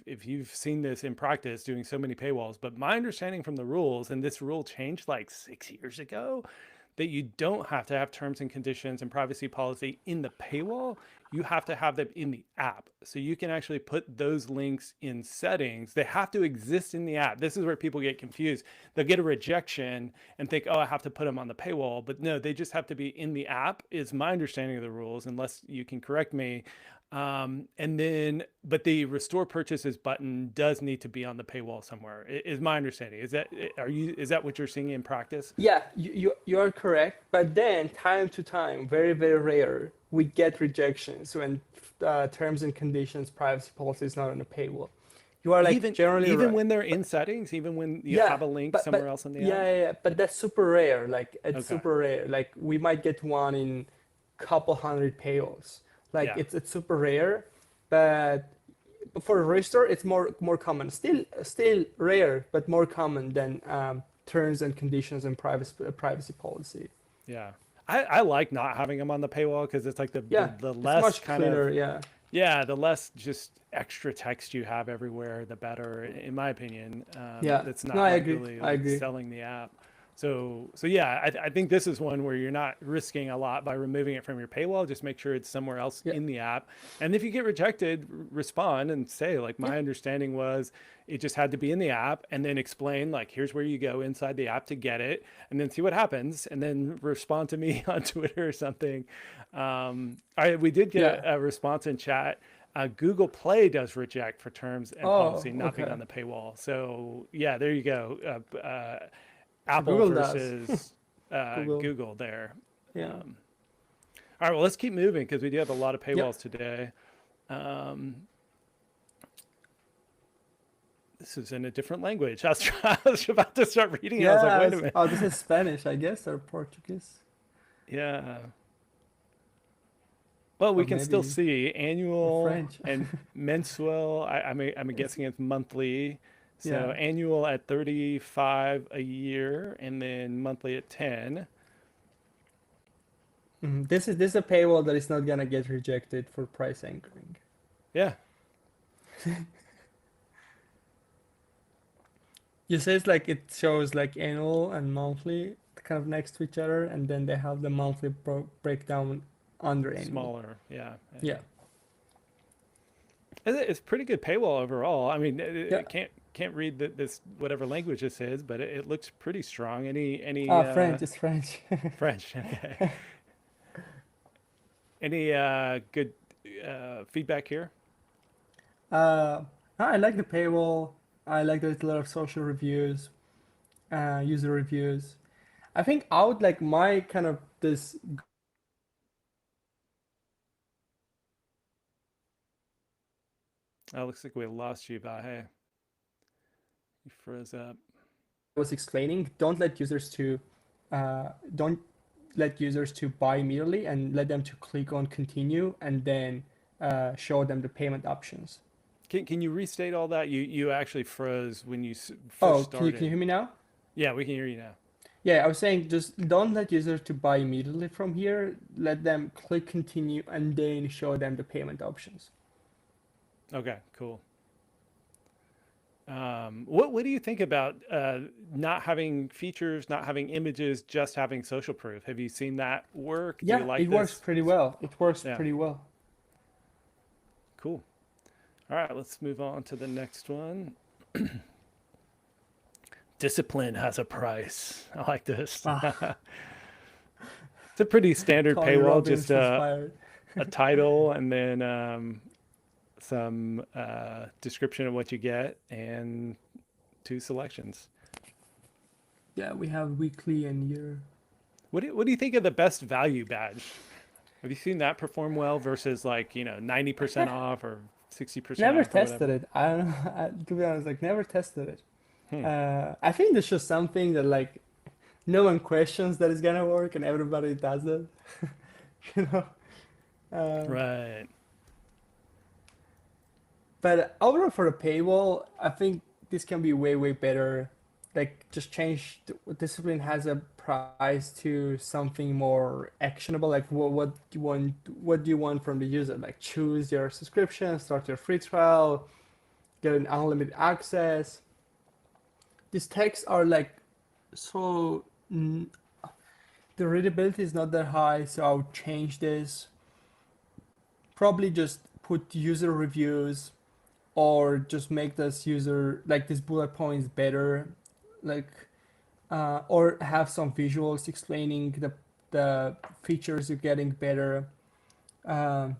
Speaker 1: if you've seen this in practice doing so many paywalls. But my understanding from the rules, and this rule changed like 6 years ago, that you don't have to have terms and conditions and privacy policy in the paywall. You have to have them in the app. So you can actually put those links in settings. They have to exist in the app. This is where people get confused. They'll get a rejection and think, oh, I have to put them on the paywall. But no, they just have to be in the app, is my understanding of the rules, unless you can correct me. And then, but the restore purchases button does need to be on the paywall somewhere, is my understanding. Is that what you're seeing in practice?
Speaker 2: Yeah, you are correct. But then time to time, very rare, we get rejections when terms and conditions, privacy policy is not on a paywall. You are like generally
Speaker 1: Even
Speaker 2: right.
Speaker 1: when they're in settings, even when you
Speaker 2: Yeah,
Speaker 1: have a link
Speaker 2: but
Speaker 1: somewhere else in the app?
Speaker 2: but that's super rare. Like it's
Speaker 1: Okay.
Speaker 2: super rare. Like we might get one in couple hundred paywalls. Like
Speaker 1: Yeah.
Speaker 2: it's super rare, but for restore it's more common. Still rare, but more common than terms and conditions and privacy policy.
Speaker 1: Yeah. I like not having them on the paywall because it's like
Speaker 2: Yeah,
Speaker 1: the
Speaker 2: it's
Speaker 1: less
Speaker 2: much
Speaker 1: kind of,
Speaker 2: cleaner. Yeah,
Speaker 1: yeah, the less just extra text you have everywhere, the better, in my opinion.
Speaker 2: yeah.
Speaker 1: That's
Speaker 2: No,
Speaker 1: not
Speaker 2: I
Speaker 1: like
Speaker 2: agree.
Speaker 1: really
Speaker 2: I
Speaker 1: like
Speaker 2: agree.
Speaker 1: selling the app. So yeah, I think this is one where you're not risking a lot by removing it from your paywall. Just make sure it's somewhere else
Speaker 2: Yeah,
Speaker 1: in the app. And if you get rejected, respond and say, like,
Speaker 2: yeah,
Speaker 1: my understanding was it just had to be in the app, and then explain, like, here's where you go inside the app to get it, and then see what happens, and then respond to me on Twitter or something. We did get
Speaker 2: yeah.
Speaker 1: a response in chat. Google Play does reject for terms and
Speaker 2: Oh,
Speaker 1: policy not being
Speaker 2: okay.
Speaker 1: on the paywall. So yeah, there you go.
Speaker 2: So
Speaker 1: Apple
Speaker 2: Google does.
Speaker 1: versus
Speaker 2: Google.
Speaker 1: Google there.
Speaker 2: Yeah.
Speaker 1: Um, all right, well, let's keep moving because we do have a lot of
Speaker 2: Yep.
Speaker 1: paywalls today. Um, this is in a different language. I was about to start reading it. I was like, wait a
Speaker 2: Yes.
Speaker 1: minute.
Speaker 2: Oh, this is Spanish, I guess, or Portuguese,
Speaker 1: Yeah. Well, we
Speaker 2: or
Speaker 1: can still
Speaker 2: maybe
Speaker 1: see
Speaker 2: or
Speaker 1: annual
Speaker 2: French.
Speaker 1: and mensual. I'm
Speaker 2: Yes.
Speaker 1: guessing it's monthly. So
Speaker 2: Yeah.
Speaker 1: annual at 35 a year, and then monthly at 10.
Speaker 2: This is a paywall that is not gonna get rejected for price anchoring.
Speaker 1: Yeah.
Speaker 2: You say it's like it shows like annual and monthly kind of next to each other, and then they have the monthly breakdown under annual.
Speaker 1: Smaller. Yeah.
Speaker 2: Yeah.
Speaker 1: It's pretty good paywall overall. I mean,
Speaker 2: Yeah.
Speaker 1: it can't read this whatever language this is, but it looks pretty strong. Any
Speaker 2: French is French.
Speaker 1: French? Okay. Any good feedback here?
Speaker 2: Uh, I like the paywall. I like there's a lot of social reviews, user reviews. I think I would like my kind of this
Speaker 1: Oh, looks like we lost you, Vahe. You froze up.
Speaker 2: was explaining. Don't let users to buy immediately, and let them to click on continue, and then show them the payment options.
Speaker 1: Can you restate all that? You actually froze when you
Speaker 2: Oh,
Speaker 1: first
Speaker 2: can you
Speaker 1: started.
Speaker 2: hear me now?
Speaker 1: Yeah, we can hear you now.
Speaker 2: Yeah, I was saying just don't let users to buy immediately from here. Let them click continue and then show them the payment options.
Speaker 1: Okay, cool. What do you think about not having features, not having images, just having social proof? Have you seen that work? Do you
Speaker 2: Yeah,
Speaker 1: like
Speaker 2: it works
Speaker 1: this?
Speaker 2: pretty well. It works
Speaker 1: Yeah,
Speaker 2: pretty well.
Speaker 1: cool. All right, let's move on to the next one. Discipline has a price. I like this.
Speaker 2: Ah,
Speaker 1: It's a pretty standard
Speaker 2: Tony
Speaker 1: paywall, just
Speaker 2: Robbins inspired.
Speaker 1: a title and then some description of what you get and two selections.
Speaker 2: Yeah, we have weekly and year.
Speaker 1: What do you think of the best value badge? Have you seen that perform well versus like, 90% off or 60%
Speaker 2: Never
Speaker 1: off or
Speaker 2: tested
Speaker 1: whatever?
Speaker 2: it. I don't know. To be honest, like never tested it.
Speaker 1: Hmm.
Speaker 2: I think there's just something that like no one questions that it's gonna work and everybody does it. You know. Um,
Speaker 1: Right.
Speaker 2: but overall for the paywall, I think this can be way way better. Like just change discipline has a price to something more actionable. Like what do you want from the user? Like choose your subscription, start your free trial, get an unlimited access. These texts are like so the readability is not that high, so I'll change this. Probably just put user reviews or just make this user like these bullet points better, like or have some visuals explaining the features you're getting better. Um,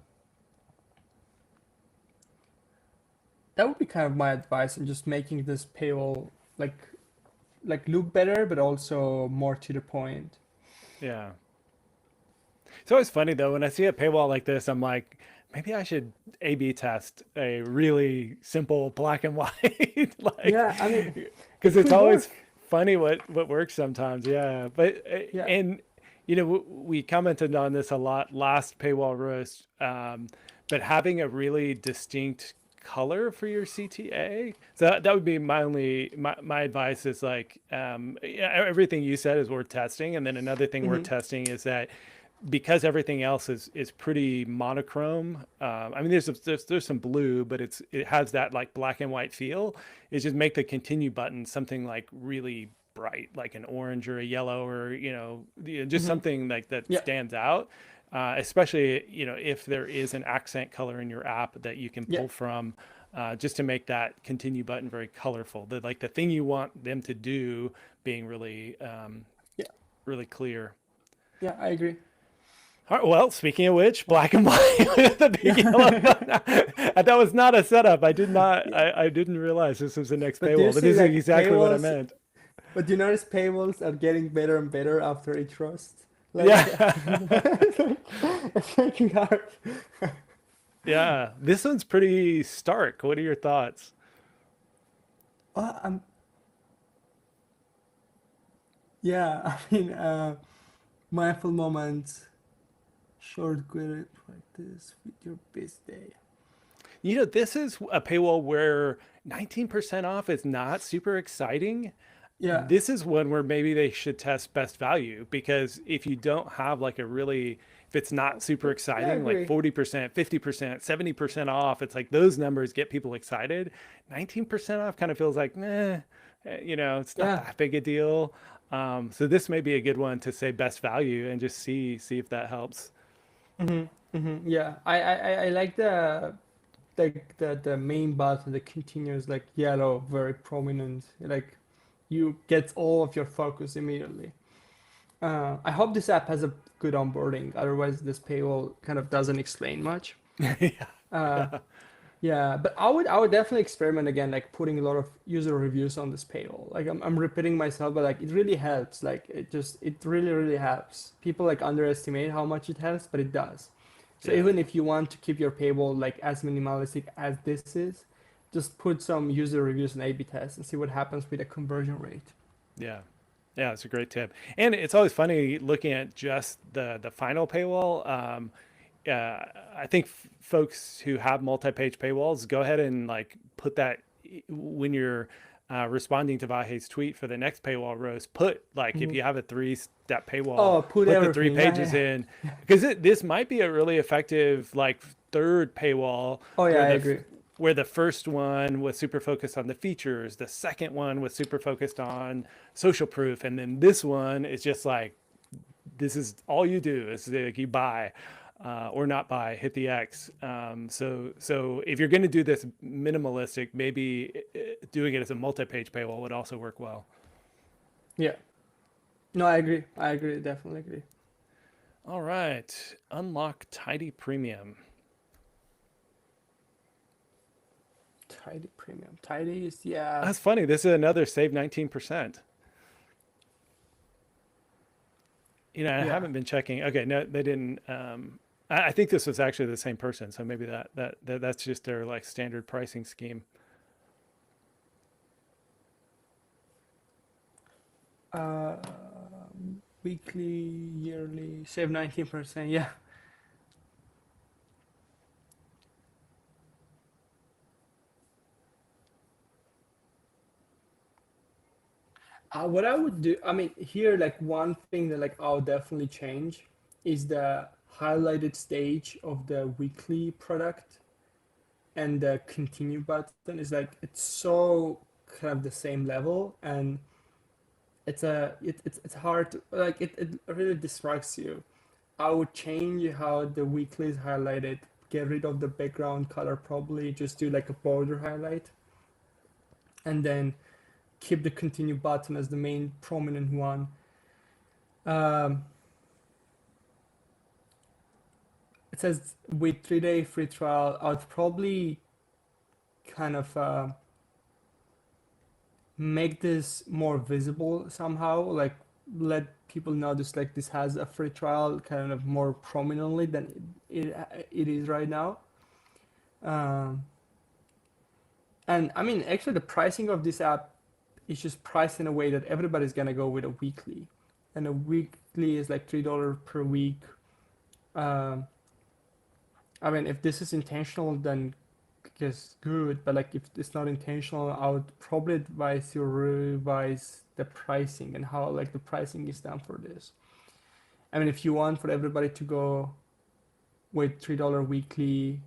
Speaker 2: that would be kind of my advice, and just making this paywall like look better, but also more to the point.
Speaker 1: Yeah. It's always funny though when I see a paywall like this, I'm like, maybe I should A/B test a really simple black and white, like,
Speaker 2: Yeah, I mean,
Speaker 1: because
Speaker 2: it
Speaker 1: it's
Speaker 2: could
Speaker 1: always
Speaker 2: work.
Speaker 1: funny what works sometimes. Yeah, but
Speaker 2: Yeah.
Speaker 1: and we commented on this a lot last paywall roast, but having a really distinct color for your CTA. So that would be my advice is like yeah, everything you said is worth testing, and then another thing worth
Speaker 2: Hmm.
Speaker 1: testing is that because everything else is pretty monochrome. I mean, there's some blue, but it has that like black and white feel. Is just make the continue button something like really bright, like an orange or a yellow, or just
Speaker 2: Hmm.
Speaker 1: something like that
Speaker 2: Yeah.
Speaker 1: stands out. Especially if there is an accent color in your app that you can
Speaker 2: Yeah.
Speaker 1: pull from, just to make that continue button very colorful. The thing you want them to do being really
Speaker 2: Yeah.
Speaker 1: really clear.
Speaker 2: Yeah. I agree.
Speaker 1: All right, well, speaking of which, black and white with the big yellow
Speaker 2: Yeah.
Speaker 1: button. That was not a setup. I did not. I didn't realize this was the next
Speaker 2: But do you
Speaker 1: paywall. But
Speaker 2: see
Speaker 1: this is
Speaker 2: like
Speaker 1: exactly what I
Speaker 2: paywalls?
Speaker 1: meant.
Speaker 2: But do you notice paywalls are getting better and better after each roast? Like,
Speaker 1: Yeah,
Speaker 2: it's making hard.
Speaker 1: yeah. This one's pretty stark. What are your thoughts?
Speaker 2: I'm, yeah, I mean, mindful moments, short query practice with your best day.
Speaker 1: This is a paywall where 19% off is not super exciting.
Speaker 2: Yeah,
Speaker 1: This is one where maybe they should test best value, because if you don't have like if it's not super
Speaker 2: yeah, I
Speaker 1: exciting, like
Speaker 2: agree.
Speaker 1: 40%, 50%, 70% off, it's like those numbers get people excited. 19% off kind of feels like, it's not
Speaker 2: Yeah.
Speaker 1: that big a deal. So this may be a good one to say best value and just see if that helps.
Speaker 2: Yeah, I like the main button, the continuous like yellow, very prominent. Like you get all of your focus immediately. I hope this app has a good onboarding. Otherwise, this paywall kind of doesn't explain much.
Speaker 1: Yeah.
Speaker 2: Uh,
Speaker 1: Yeah.
Speaker 2: yeah, but I would definitely experiment again, like putting a lot of user reviews on this paywall. Like I'm repeating myself, but like it really helps. Like it really really helps. People like underestimate how much it helps, but it does. So
Speaker 1: Yeah.
Speaker 2: even if you want to keep your paywall like as minimalistic as this is, just put some user reviews and A/B tests and see what happens with the conversion rate.
Speaker 1: Yeah. Yeah, it's a great tip. And it's always funny looking at just the final paywall. I think folks who have multi-page paywalls, go ahead and like put that when you're responding to Vahe's tweet for the next paywall roast, put like if
Speaker 2: Mhm.
Speaker 1: you have a 3-step paywall,
Speaker 2: Oh, put
Speaker 1: put the 3
Speaker 2: everything. Yeah,
Speaker 1: pages
Speaker 2: yeah.
Speaker 1: in, because this might be a really effective like third paywall
Speaker 2: Oh, yeah,
Speaker 1: where
Speaker 2: I
Speaker 1: the
Speaker 2: agree.
Speaker 1: where the first one was super focused on the features, the second one was super focused on social proof, and then this one is just like this is all you do is like you buy or not buy, hit the X. So if you're going to do this minimalistic, maybe doing it as a multi-page paywall would also work well.
Speaker 2: Yeah. No, I agree. I agree. Definitely agree.
Speaker 1: All right, unlock Tidy Premium.
Speaker 2: Tidy premium. Tidy is, yeah.
Speaker 1: That's funny. This is another save 19%. You know, I
Speaker 2: Yeah.
Speaker 1: haven't been checking. Okay, no, they didn't. I think this was actually the same person, so maybe that's just their like standard pricing scheme.
Speaker 2: Uh, Weekly, yearly, save 19%. Yeah. What I would do, I mean, here, like one thing that like I'll definitely change is the highlighted stage of the weekly product, and the continue button is like it's so kind of the same level, and it's hard to, like it really distracts you. I would change how the weekly is highlighted, get rid of the background color, probably just do like a border highlight, and then keep the continue button as the main prominent one. Um, it says with 3 day free trial, I'd probably kind of make this more visible somehow, like let people know this, like this has a free trial kind of more prominently than it is right now. Um, and I mean, actually, the pricing of this app is just priced in a way that everybody's gonna go with a weekly, and a weekly is like $3 per week. Um, I mean, if this is intentional, then just good. But like, if it's not intentional, I would probably advise you revise the pricing and how like the pricing is done for this. I mean, if you want for everybody to go with $3 weekly,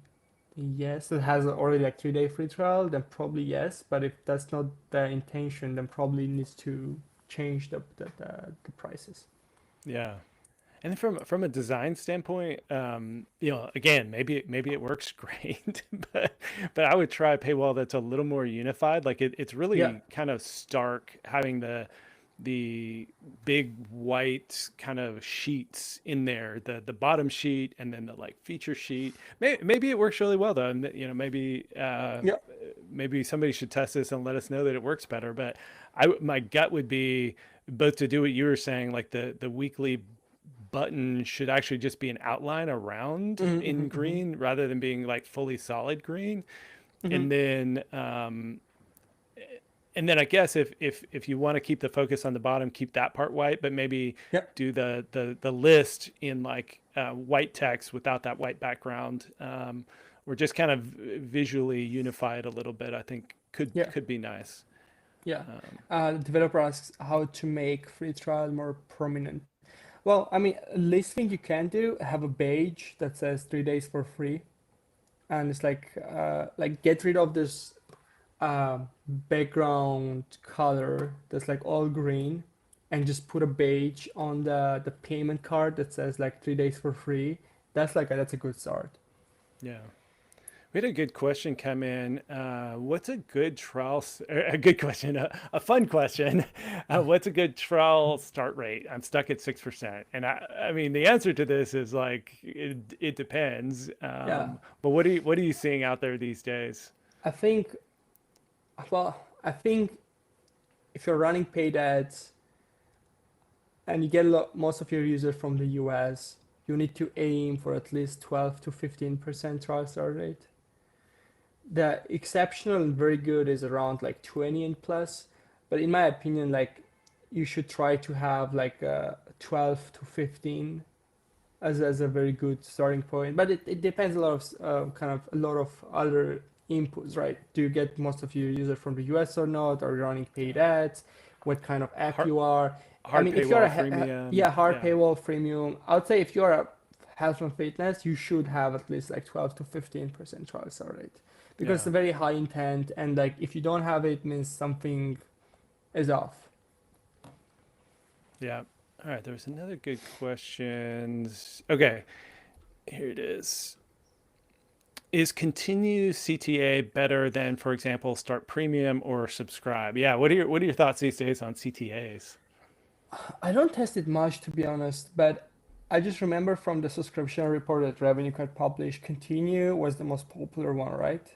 Speaker 2: yes, it has already like 3 day free trial, then probably yes. But if that's not the intention, then probably needs to change the prices.
Speaker 1: Yeah. And from a design standpoint, you know, again, maybe it works great, but I would try a paywall that's a little more unified. Like it's
Speaker 2: Yeah.
Speaker 1: really kind of stark having the big white kind of sheets in there, the bottom sheet and then the like feature sheet. Maybe it works really well though, and you know
Speaker 2: Yeah.
Speaker 1: maybe somebody should test this and let us know that it works better. But my gut would be both to do what you were saying, like the weekly button should actually just be an outline around in
Speaker 2: Mm-hmm,
Speaker 1: green rather than being like fully solid green.
Speaker 2: mm-hmm.
Speaker 1: And then I guess if you want to keep the focus on the bottom, keep that part white, but maybe
Speaker 2: Yeah.
Speaker 1: do the list in like white text without that white background, or just kind of visually unify it a little bit. I think
Speaker 2: Yeah.
Speaker 1: could be nice.
Speaker 2: Yeah.
Speaker 1: Um,
Speaker 2: The developer asks how to make free trial more prominent. Well, I mean, least thing you can do, have a badge that says 3 days for free, and it's like get rid of this background color that's like all green, and just put a badge on the payment card that says like 3 days for free. That's a good start.
Speaker 1: yeah. We had a good question come in. What's a good a good question, a fun question. What's a good trial start rate? I'm stuck at 6%. And I mean, the answer to this is like, it depends.
Speaker 2: Yeah,
Speaker 1: But what are you seeing out there these days?
Speaker 2: I think. Well, I think if you're running paid ads and you get most of your users from the US, you need to aim for at least 12 to 15% trial start rate. The exceptional and very good is around like 20 and plus, but in my opinion, like you should try to have like 12 to 15, as a very good starting point. But it depends a lot of kind of a lot of other inputs, right? Do you get most of your users from the US or not? Are you running paid ads? What kind of app
Speaker 1: Hard,
Speaker 2: you are? I
Speaker 1: hard
Speaker 2: mean, if you're
Speaker 1: paywall,
Speaker 2: yeah,
Speaker 1: freemium.
Speaker 2: hard
Speaker 1: Yeah.
Speaker 2: paywall, freemium, I would say if you're a health and fitness, you should have at least like 12 to 15% trial start rate because it's
Speaker 1: Yeah.
Speaker 2: a very high intent, and like if you don't have it, means something is off.
Speaker 1: Yeah. All right. There's another good question. Okay. Here it is. Is continue CTA better than, for example, start premium or subscribe? Yeah. What are your thoughts these days on CTAs?
Speaker 2: I don't test it much to be honest, but I just remember from the subscription report that RevenueCat published, Continue was the most popular one, right?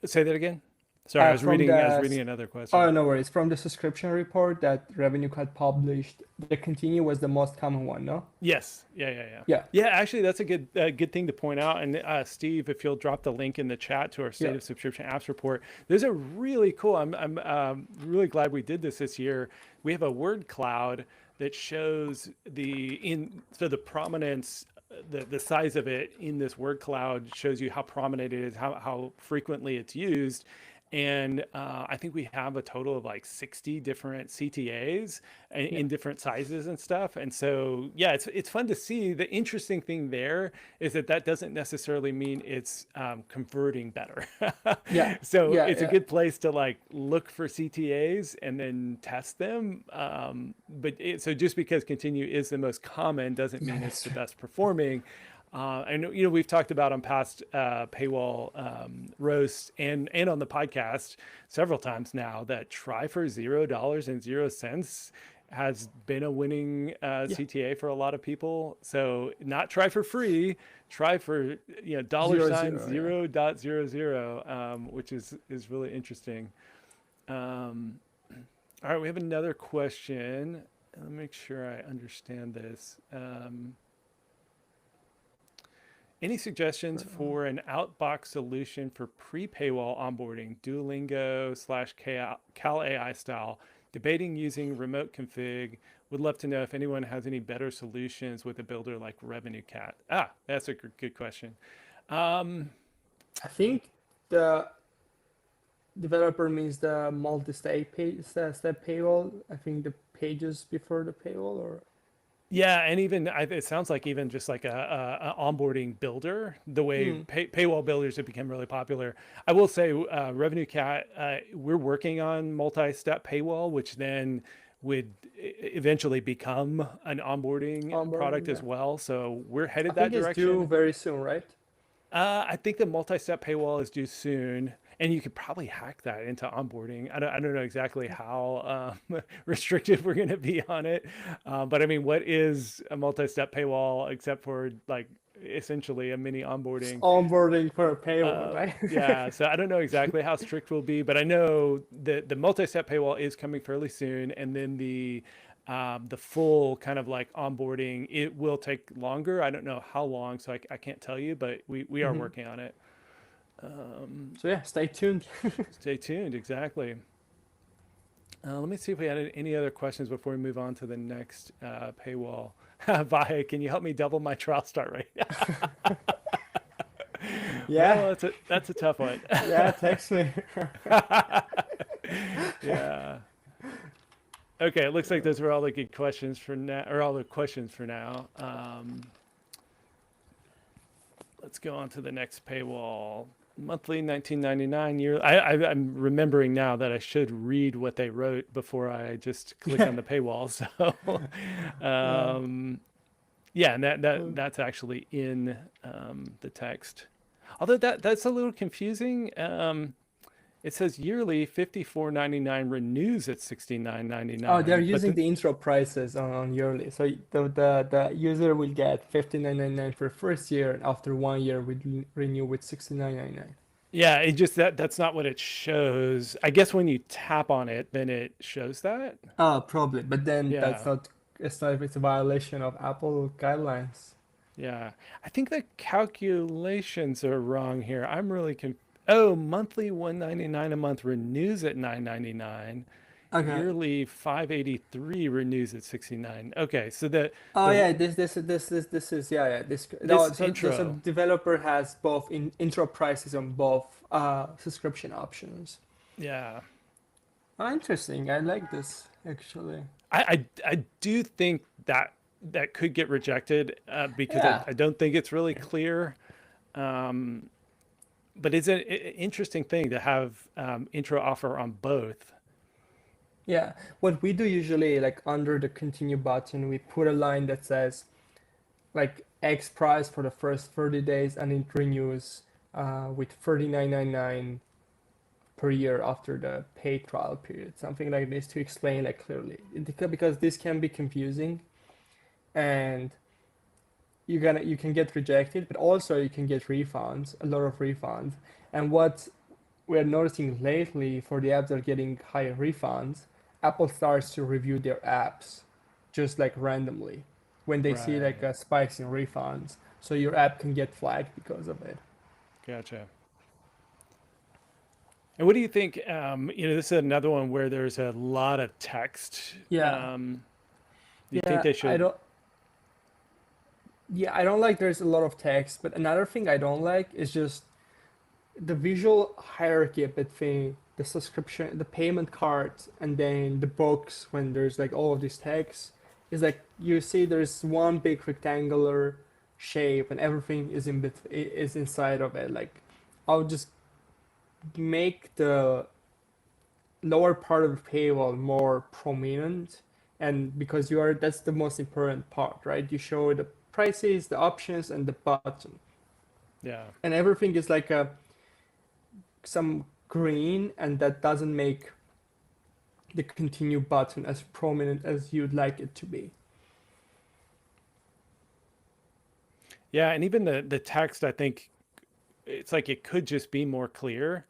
Speaker 1: Say that again. Sorry, I was
Speaker 2: From
Speaker 1: reading. I was
Speaker 2: the
Speaker 1: reading another
Speaker 2: Oh,
Speaker 1: question.
Speaker 2: no worries. From the subscription report that RevenueCat published, the Continue was the most common one, no?
Speaker 1: Yes. Yeah. Yeah. Yeah.
Speaker 2: Yeah,
Speaker 1: Yeah. Actually, that's a good thing to point out. And Steve, if you'll drop the link in the chat to our
Speaker 2: yeah,
Speaker 1: State of Subscription Apps report, there's a really cool. I'm really glad we did this year. We have a word cloud that shows the prominence. The size of it in this word cloud shows you how prominent it is, how frequently it's used. And I think we have a total of like 60 different CTAs
Speaker 2: yeah.
Speaker 1: in different sizes and stuff. And so, yeah, it's fun to see. The interesting thing there is that doesn't necessarily mean it's converting better.
Speaker 2: Yeah,
Speaker 1: So
Speaker 2: yeah,
Speaker 1: it's a
Speaker 2: yeah.
Speaker 1: good place to like look for CTAs and then test them. So just because continue is the most common doesn't
Speaker 2: Yeah,
Speaker 1: mean it's
Speaker 2: that's
Speaker 1: the
Speaker 2: true.
Speaker 1: best performing. And we've talked about on past paywall roasts and on the podcast several times now that try for $0.00 has been a winning
Speaker 2: Yeah,
Speaker 1: CTA for a lot of people. So not try for free, try for dollar
Speaker 2: zero
Speaker 1: sign
Speaker 2: zero. Yeah.
Speaker 1: 0.00, which is really interesting. Um, all right, we have another question. Let me make sure I understand this. Any suggestions for an outbox solution for pre-paywall onboarding, Duolingo slash Cal AI style? Debating using remote config. Would love to know if anyone has any better solutions with a builder like RevenueCat. That's a good question. Um,
Speaker 2: I think the developer means the multi-step step paywall. I think the pages before the paywall, or
Speaker 1: Yeah, and even it sounds like even just like a onboarding builder, the way
Speaker 2: hmm.
Speaker 1: paywall builders have become really popular. I will say, RevenueCat, we're working on multi-step paywall, which then would eventually become an onboarding product
Speaker 2: Onboarding.
Speaker 1: as
Speaker 2: Yeah,
Speaker 1: well. So we're
Speaker 2: I
Speaker 1: headed that
Speaker 2: think it's due
Speaker 1: direction.
Speaker 2: very soon, right?
Speaker 1: I think the multi-step paywall is due soon, and you could probably hack that into onboarding. I don't know exactly how restrictive we're going to be on it, but I mean, what is a multi-step paywall except for like essentially a mini
Speaker 2: It's
Speaker 1: onboarding?
Speaker 2: onboarding for a paywall, right?
Speaker 1: Yeah, so I don't know exactly how strict we'll be, but I know that the multi-step paywall is coming fairly soon, and then the full kind of like onboarding, it will take longer. I don't know how long, so I can't tell you, but we are
Speaker 2: Hmm.
Speaker 1: working on it. Um,
Speaker 2: So yeah, stay tuned.
Speaker 1: Stay tuned. Exactly. Let me see if we had any other questions before we move on to the next paywall. Vahe, can you help me double my trial start rate?
Speaker 2: Yeah,
Speaker 1: Well, that's a tough one.
Speaker 2: yeah, text me.
Speaker 1: Yeah. Okay, it looks like those were all the good questions for now, or all the questions for now. Let's go on to the next paywall. Monthly 1999 year. I'm remembering now that I should read what they wrote before I just click on
Speaker 2: Yeah,
Speaker 1: the paywall. So,
Speaker 2: yeah.
Speaker 1: yeah, and
Speaker 2: Well,
Speaker 1: that's actually in the text. Although that's a little confusing. It says yearly 54.99 renews at
Speaker 2: oh, they're
Speaker 1: 69.99, but
Speaker 2: using the intro prices on yearly. So the user will get 59.99 for first year, and after 1 year, we renew with 69.99.
Speaker 1: yeah, it just that's not what it shows. I guess when you tap on it, then it shows that.
Speaker 2: Oh, probably. But then that's
Speaker 1: Yeah,
Speaker 2: not. It's not if it's a violation of Apple guidelines.
Speaker 1: yeah. I think the calculations are wrong here. I'm really Oh, monthly 199 a month renews at 999.
Speaker 2: Okay.
Speaker 1: yearly 583 renews at 69. Okay, so the
Speaker 2: Oh
Speaker 1: the
Speaker 2: yeah, this is yeah, this
Speaker 1: this
Speaker 2: no, so
Speaker 1: intro,
Speaker 2: developer has both intro prices on both subscription options.
Speaker 1: yeah.
Speaker 2: Oh, interesting. I like this actually.
Speaker 1: I do think that that could get rejected because
Speaker 2: Yeah.
Speaker 1: I don't think it's really clear. Um, but it's an interesting thing to have intro offer on both.
Speaker 2: Yeah. What we do usually, like under the continue button, we put a line that says like X price for the first 30 days and it renews with 39.99 per year after the paid trial period. Something like this to explain like clearly. Because this can be confusing and you can get rejected, but also you can get refunds, a lot of refunds. And what we're noticing lately for the apps that are getting higher refunds, Apple starts to review their apps just like randomly when they see like
Speaker 1: Right.
Speaker 2: spikes in refunds. So your app can get flagged because of it.
Speaker 1: Gotcha. And what do you think? This is another one where there's a lot of text.
Speaker 2: Yeah,
Speaker 1: Do you think
Speaker 2: yeah,
Speaker 1: they
Speaker 2: I
Speaker 1: should?
Speaker 2: don't. Yeah, I don't like there's a lot of text, but another thing I don't like is just the visual hierarchy between the subscription, the payment cards, and then the books when there's like all of these text is like you see there's one big rectangular shape and everything is is inside of it. Like I'll just make the lower part of the paywall more prominent and because you are that's the most important part, right? You show the prices, the options, and the button,
Speaker 1: Yeah.
Speaker 2: and everything is like a some green, and that doesn't make the continue button as prominent as you'd like it to be.
Speaker 1: Yeah, and even the text, I think it's like it could just be more clear.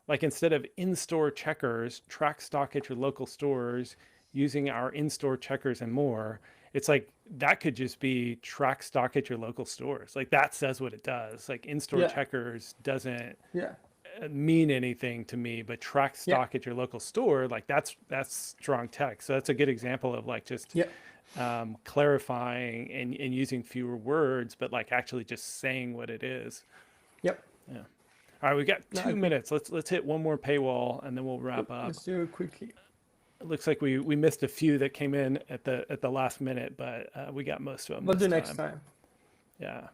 Speaker 1: Like instead of in-store checkers, track stock at your local stores using our in-store checkers and more, it's like that could just be track stock at your local stores. Like that says what it does. Like in-store
Speaker 2: Yeah,
Speaker 1: checkers doesn't
Speaker 2: yeah,
Speaker 1: mean anything to me, but track
Speaker 2: yeah,
Speaker 1: stock at your local store, like that's strong text. So that's a good example of like just
Speaker 2: yeah,
Speaker 1: clarifying and using fewer words, but like actually just saying what it is.
Speaker 2: yep.
Speaker 1: Yeah. All right, we got
Speaker 2: No, I
Speaker 1: two
Speaker 2: agree.
Speaker 1: minutes. Let's hit one more paywall and then we'll
Speaker 2: Cool.
Speaker 1: wrap up.
Speaker 2: Let's do it quickly.
Speaker 1: It looks like we missed a few that came in at the last minute, but we got most of them
Speaker 2: We'll
Speaker 1: this
Speaker 2: do next
Speaker 1: time.
Speaker 2: time.
Speaker 1: Yeah.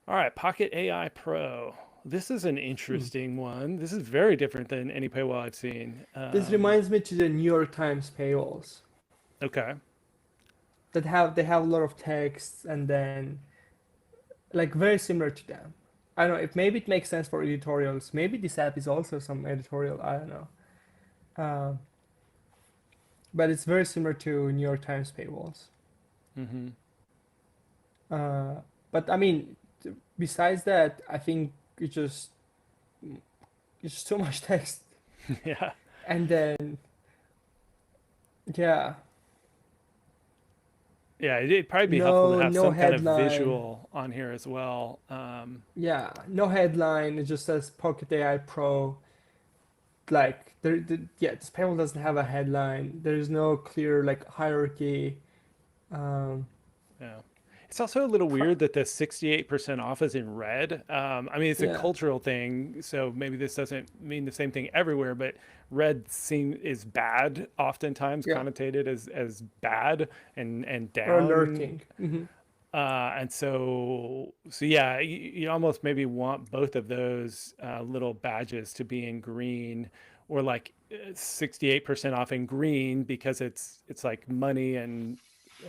Speaker 1: All right, Pocket AI Pro. This is an
Speaker 2: Hmm.
Speaker 1: interesting one. This is very different than any paywall I've seen.
Speaker 2: This reminds me to the New York Times paywalls
Speaker 1: Okay.
Speaker 2: that they have a lot of text and then like very similar to them. I don't know if maybe it makes sense for editorials. Maybe this app is also some editorial. I don't know. Um, but it's very similar to New York Times paywalls.
Speaker 1: Mm-hmm.
Speaker 2: Uh, but I mean, besides that, I think it's just too much text.
Speaker 1: Yeah.
Speaker 2: And then yeah,
Speaker 1: Yeah, it'd probably be helpful to have
Speaker 2: no
Speaker 1: some kind of
Speaker 2: headline.
Speaker 1: visual on here as well.
Speaker 2: Yeah, no headline. It just says Pocket AI Pro. Like yeah, this panel doesn't have a headline. There's no clear like hierarchy. Um,
Speaker 1: Yeah. It's also a little
Speaker 2: pro-
Speaker 1: weird that the 68% off is in red. I mean, it's a
Speaker 2: yeah,
Speaker 1: cultural thing, so maybe this doesn't mean the same thing everywhere, but red is bad, oftentimes
Speaker 2: yeah,
Speaker 1: connotated as bad and
Speaker 2: or
Speaker 1: down.
Speaker 2: alerting.
Speaker 1: And so yeah, you almost maybe want both of those little badges to be in green or like 68% off in green because it's like money and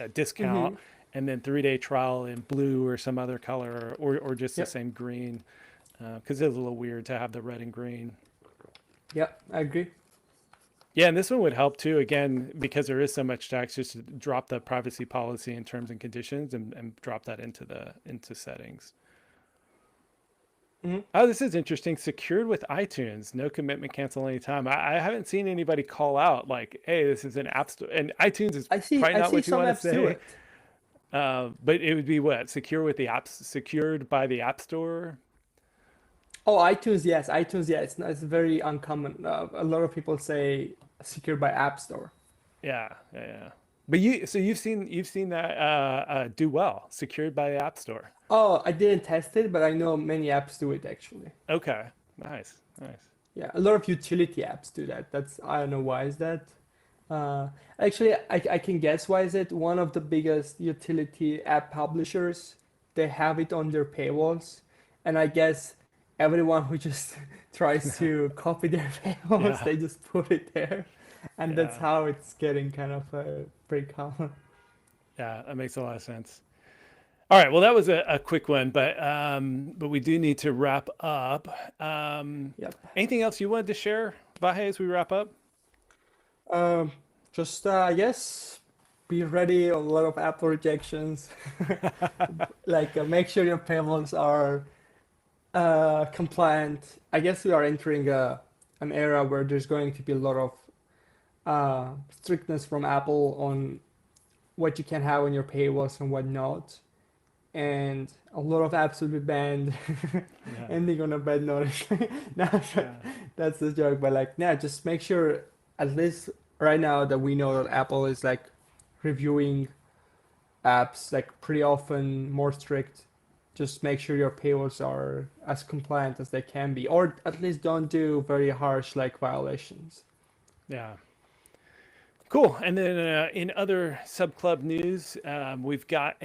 Speaker 1: a discount,
Speaker 2: Mm-hmm.
Speaker 1: and then 3-day trial in blue or some other color or just the
Speaker 2: Yep,
Speaker 1: same green because it's a little weird to have the red and green.
Speaker 2: yep, I agree.
Speaker 1: Yeah, and this one would help too, again, because there is so much text, just to drop the privacy policy and terms and conditions and drop that into settings.
Speaker 2: Mm-hmm.
Speaker 1: Oh, this is interesting. Secured with iTunes, no commitment, cancel anytime. I haven't seen anybody call out like, "Hey, this is an app store," and iTunes is probably
Speaker 2: I
Speaker 1: not
Speaker 2: see
Speaker 1: what you
Speaker 2: some
Speaker 1: want to
Speaker 2: apps do
Speaker 1: say.
Speaker 2: it.
Speaker 1: But it would be what secure with the apps, secured by the App Store.
Speaker 2: Oh, iTunes, yes, iTunes, yeah. It's very uncommon. A lot of people say secured by App Store.
Speaker 1: Yeah, yeah, yeah. But you've seen that do well, secured by the App Store.
Speaker 2: Oh, I didn't test it, but I know many apps do it actually.
Speaker 1: Okay, nice, nice.
Speaker 2: Yeah, a lot of utility apps do that. That's I don't know why is that. Uh, Actually, I can guess why is it. One of the biggest utility app publishers, they have it on their paywalls, and I guess everyone who just tries to copy their paywalls,
Speaker 1: Yeah,
Speaker 2: they just put it there, and that's
Speaker 1: yeah,
Speaker 2: how it's getting kind of pretty common.
Speaker 1: yeah. That makes a lot of sense. All right. Well, that was a quick one, but we do need to wrap up.
Speaker 2: Yep.
Speaker 1: Anything else you wanted to share, Vahe, as we wrap up?
Speaker 2: Um, just I guess be ready. A lot of app rejections. Like make sure your payments are compliant. I guess we are entering an era where there's going to be a lot of strictness from Apple on what you can have on your paywalls and what not. And a lot of apps will be banned,
Speaker 1: Yeah,
Speaker 2: ending on a bad note. No,
Speaker 1: yeah,
Speaker 2: that's the joke. But like, yeah, just make sure at least right now that we know that Apple is like reviewing apps like pretty often, more strict. Just make sure your paywalls are as compliant as they can be, or at least don't do very harsh like violations.
Speaker 1: yeah. Cool. And then in other Sub Club news, we've got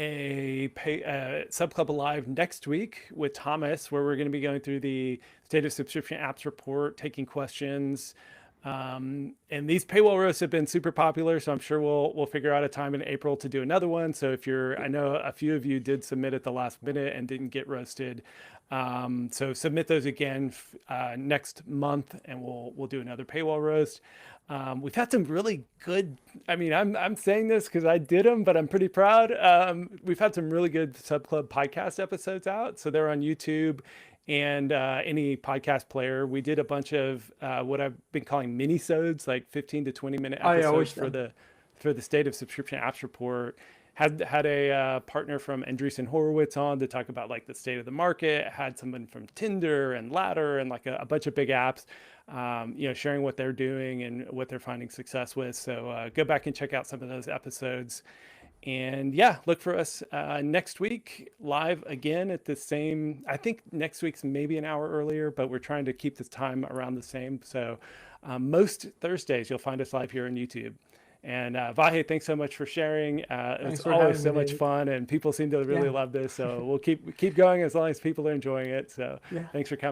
Speaker 1: Sub Club Live next week with Thomas, where we're going to be going through the State of Subscription Apps report, taking questions. And these paywall roasts have been super popular, so I'm sure we'll figure out a time in April to do another one. So if I know a few of you did submit at the last minute and didn't get roasted. So submit those again next month, and we'll do another paywall roast. We've had some really good. I mean, I'm saying this because I did them, but I'm pretty proud. We've had some really good Sub Club podcast episodes out, so they're on YouTube and any podcast player. We did a bunch of what I've been calling mini-sodes, like 15 to 20-minute
Speaker 2: Oh yeah, I
Speaker 1: episodes
Speaker 2: wish them.
Speaker 1: for the State of Subscription Apps report. Had a partner from Andreessen Horowitz on to talk about like the state of the market. Had someone from Tinder and Ladder and like a bunch of big apps, sharing what they're doing and what they're finding success with. So go back and check out some of those episodes. And yeah, look for us next week live again at the same. I think next week's maybe an hour earlier, but we're trying to keep the time around the same. So most Thursdays you'll find us live here on YouTube. And Vahe, thanks so much for sharing. It's
Speaker 2: Thanks for
Speaker 1: always
Speaker 2: having me,
Speaker 1: so much
Speaker 2: David.
Speaker 1: fun, and people seem to really
Speaker 2: Yeah,
Speaker 1: love this. So we'll keep going as long as people are enjoying it. So
Speaker 2: yeah.
Speaker 1: thanks for coming.